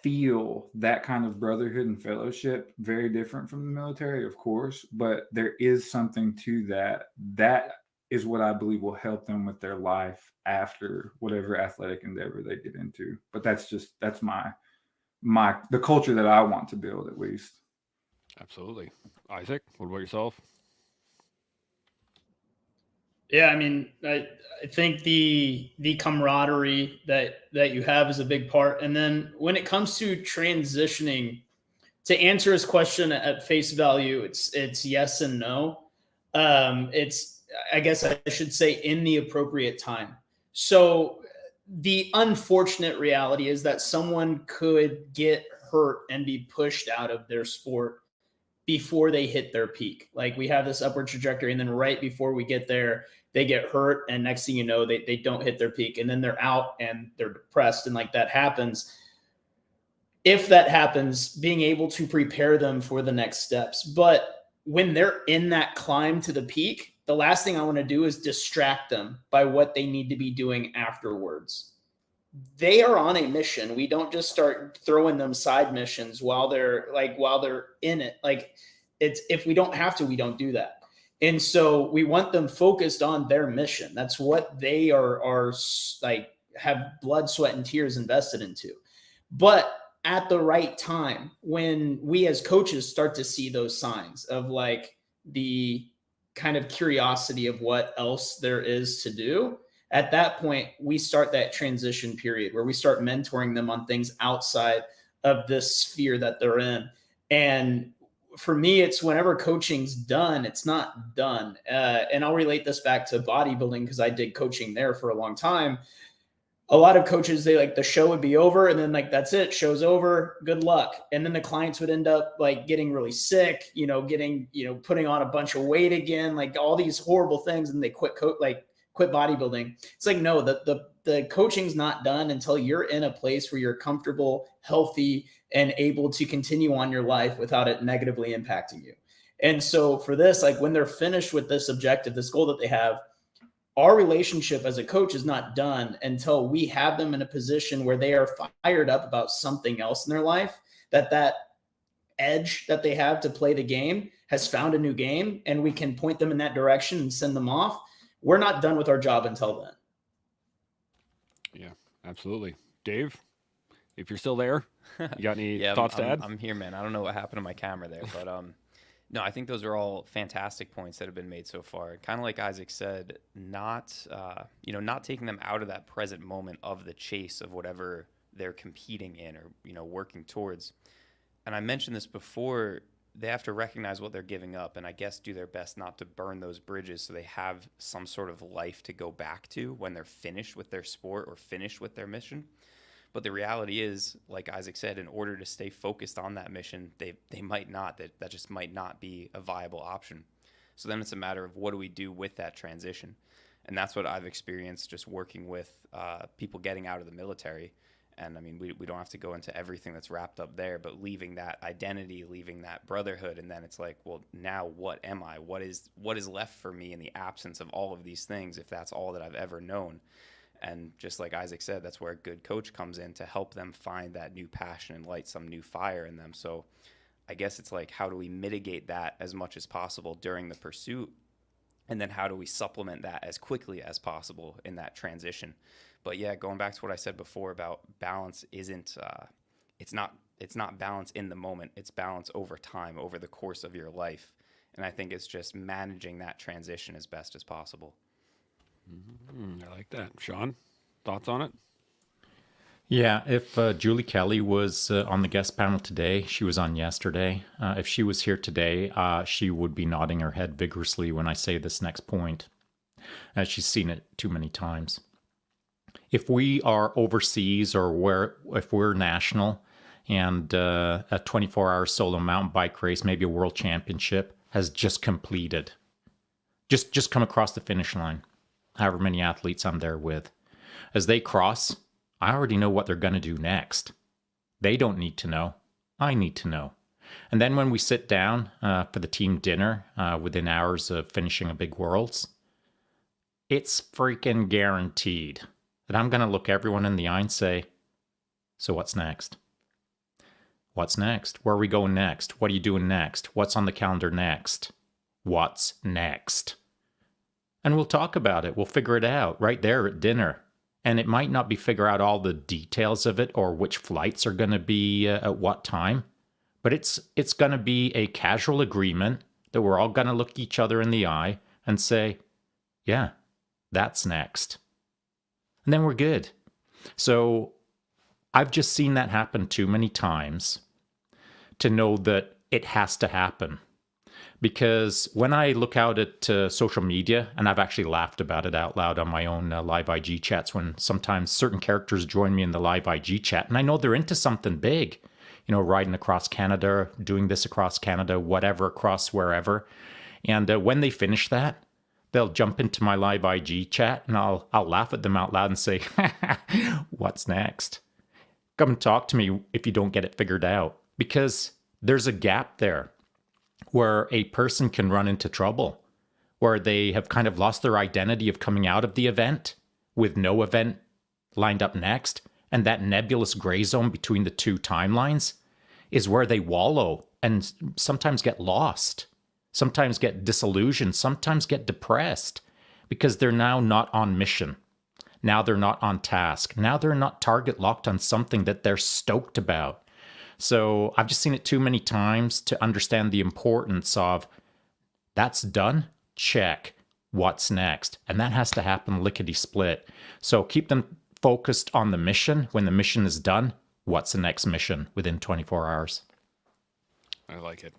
feel that kind of brotherhood and fellowship, very different from the military, of course, but there is something to that is what I believe will help them with their life after whatever athletic endeavor they get into. But that's my the culture that I want to build, at least.
Absolutely. Isaac, what about yourself?
Yeah, I mean, I think the camaraderie that you have is a big part. And then when it comes to transitioning, to answer his question at face value, it's yes and no. It's, I guess I should say, in the appropriate time. So the unfortunate reality is that someone could get hurt and be pushed out of their sport before they hit their peak. Like, we have this upward trajectory, and then right before we get there, they get hurt, and next thing you know, they don't hit their peak, and then they're out and they're depressed, and like that happens. If that happens, being able to prepare them for the next steps. But when they're in that climb to the peak, the last thing I want to do is distract them by what they need to be doing afterwards. They are on a mission. We don't just start throwing them side missions while they're in it. Like, it's, if we don't have to, we don't do that. And so we want them focused on their mission. That's what they are like, have blood, sweat, and tears invested into. But at the right time, when we as coaches start to see those signs of like the kind of curiosity of what else there is to do, at that point, we start that transition period where we start mentoring them on things outside of this sphere that they're in. And for me, it's whenever coaching's done, it's not done. And I'll relate this back to bodybuilding because I did coaching there for a long time. A lot of coaches, they like, the show would be over and then like, that's it, show's over, good luck. And then the clients would end up like getting really sick, getting, putting on a bunch of weight again, like all these horrible things. And they quit bodybuilding. It's like, no, the coaching's not done until you're in a place where you're comfortable, healthy, and able to continue on your life without it negatively impacting you. And so for this, like when they're finished with this objective, this goal that they have, our relationship as a coach is not done until we have them in a position where they are fired up about something else in their life, that edge that they have to play the game has found a new game, and we can point them in that direction and send them off. We're not done with our job until then.
Yeah, absolutely. Dave, if you're still there, you got any thoughts to add?
I'm here, man. I don't know what happened to my camera there, but no, I think those are all fantastic points that have been made so far. Kind of like Isaac said, not taking them out of that present moment of the chase of whatever they're competing in or, working towards. And I mentioned this before, they have to recognize what they're giving up and I guess do their best not to burn those bridges so they have some sort of life to go back to when they're finished with their sport or finished with their mission. But the reality is, like Isaac said, in order to stay focused on that mission, they might not. That just might not be a viable option. So then it's a matter of what do we do with that transition? And that's what I've experienced just working with people getting out of the military And I mean, we don't have to go into everything that's wrapped up there, but leaving that identity, leaving that brotherhood, and then it's like, well, now what am I? What is left for me in the absence of all of these things, if that's all that I've ever known? And just like Isaac said, that's where a good coach comes in to help them find that new passion and light some new fire in them. So I guess it's like, how do we mitigate that as much as possible during the pursuit? And then how do we supplement that as quickly as possible in that transition? But yeah, going back to what I said before about balance isn't, it's not balance in the moment. It's balance over time, over the course of your life. And I think it's just managing that transition as best as possible.
I like that. Shaun, thoughts on it?
Yeah, if Julie Kelly was on the guest panel today, she was on yesterday. If she was here today, she would be nodding her head vigorously when I say this next point, as she's seen it too many times. If we are overseas or if we're national and a 24-hour solo mountain bike race, maybe a world championship, has just completed, just come across the finish line, however many athletes I'm there with, as they cross, I already know what they're going to do next. They don't need to know. I need to know. And then when we sit down for the team dinner within hours of finishing a big Worlds, it's freaking guaranteed that I'm going to look everyone in the eye and say, so what's next? What's next? Where are we going next? What are you doing next? What's on the calendar next? What's next? And we'll talk about it. We'll figure it out right there at dinner. And it might not be figure out all the details of it or which flights are going to be at what time, but it's going to be a casual agreement that we're all going to look each other in the eye and say, yeah, that's next. And then we're good. So I've just seen that happen too many times to know that it has to happen. Because when I look out at social media, and I've actually laughed about it out loud on my own live IG chats when sometimes certain characters join me in the live IG chat, and I know they're into something big, riding across Canada, doing this across Canada, whatever, across wherever. And when they finish that, they'll jump into my live IG chat, and I'll laugh at them out loud and say, what's next? Come and talk to me if you don't get it figured out. Because there's a gap there where a person can run into trouble, where they have kind of lost their identity of coming out of the event with no event lined up next, and that nebulous gray zone between the two timelines is where they wallow and sometimes get lost, sometimes get disillusioned, sometimes get depressed because they're now not on mission. Now they're not on task. Now they're not target locked on something that they're stoked about. So I've just seen it too many times to understand the importance of that's done, check, what's next? And that has to happen lickety-split. So keep them focused on the mission. When the mission is done, what's the next mission within 24 hours?
I like it.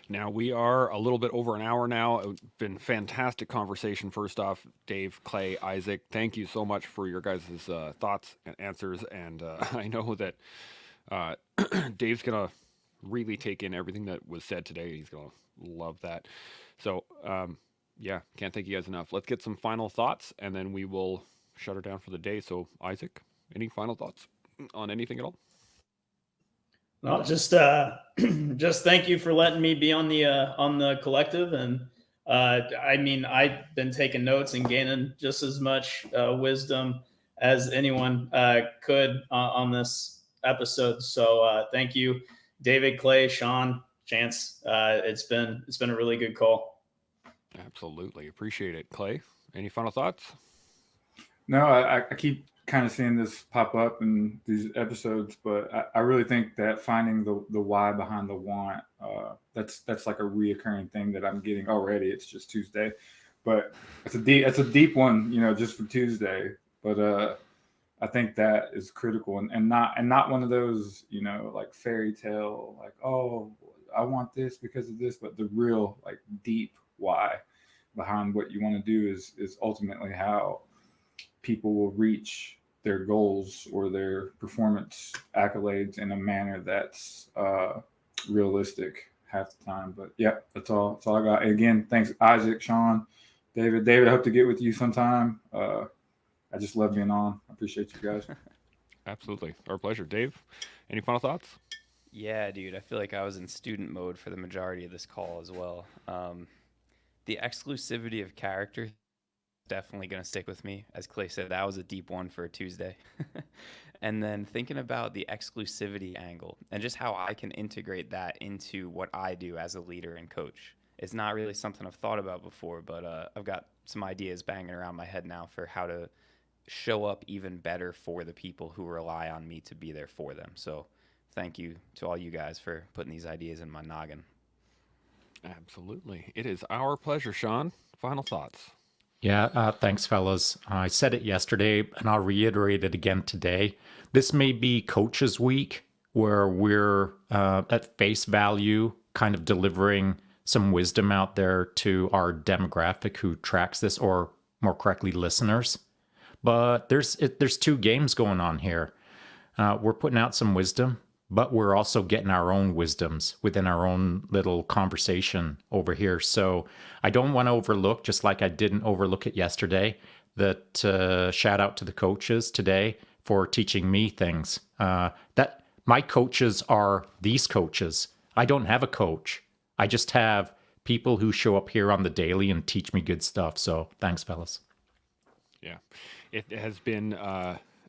Now, we are a little bit over an hour now. It's been fantastic conversation. First off, Dave, Clay, Isaac, thank you so much for your guys' thoughts and answers. And I know that Dave's going to really take in everything that was said today. He's going to love that. So, yeah, can't thank you guys enough. Let's get some final thoughts, and then we will shut her down for the day. So, Isaac, any final thoughts on anything at all?
No, just thank you for letting me be on the collective. And I mean, I've been taking notes and gaining just as much wisdom as anyone could on this episode. So thank you, David, Clay, Shaun, Chance. It's been a really good call.
Absolutely. Appreciate it. Clay, any final thoughts?
No, I keep kind of seeing this pop up in these episodes, but I really think that finding the why behind the want, that's like a reoccurring thing that I'm getting already. It's just Tuesday, but it's a deep one, just for Tuesday. But I think that is critical and not one of those, like fairy tale, like, oh, I want this because of this, but the real like deep why behind what you want to do is ultimately how people will reach their goals or their performance accolades in a manner that's realistic half the time. But yeah, that's all I got. And again, thanks Isaac, Shaun, David. I hope to get with you sometime. I just love being on. I appreciate you guys.
Absolutely. Our pleasure. Dave, any final thoughts?
Yeah, dude, I feel like I was in student mode for the majority of this call as well. The exclusivity of character definitely going to stick with me. As Clay said, that was a deep one for a Tuesday. And then thinking about the exclusivity angle and just how I can integrate that into what I do as a leader and coach. It's not really something I've thought about before, but I've got some ideas banging around my head now for how to show up even better for the people who rely on me to be there for them. So thank you to all you guys for putting these ideas in my noggin.
Absolutely. It is our pleasure, Shaun. Final thoughts.
Yeah, thanks, fellas. I said it yesterday, and I'll reiterate it again today. This may be Coaches Week, where we're at face value, kind of delivering some wisdom out there to our demographic who tracks this, or more correctly, listeners. But there's two games going on here. We're putting out some wisdom, but we're also getting our own wisdoms within our own little conversation over here. So I don't want to overlook, just like I didn't overlook it yesterday, that shout out to the coaches today for teaching me things. That my coaches are these coaches. I don't have a coach. I just have people who show up here on the daily and teach me good stuff. So thanks, fellas.
Yeah. It has been,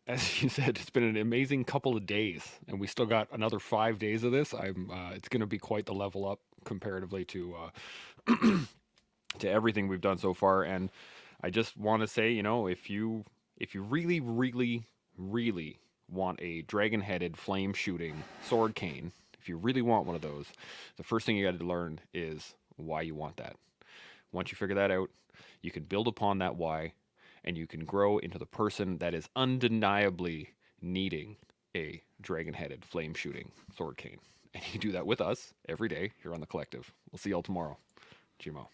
as you said, it's been an amazing couple of days, and we still got another 5 days of this. It's going to be quite the level up comparatively to to everything we've done so far. And I just want to say, if you really, really, really want a dragon-headed flame shooting sword cane, if you really want one of those, the first thing you got to learn is why you want that. Once you figure that out, you can build upon that why, and you can grow into the person that is undeniably needing a dragon-headed flame shooting sword cane. And you do that with us every day here on The Collective. We'll see y'all tomorrow. Chimo.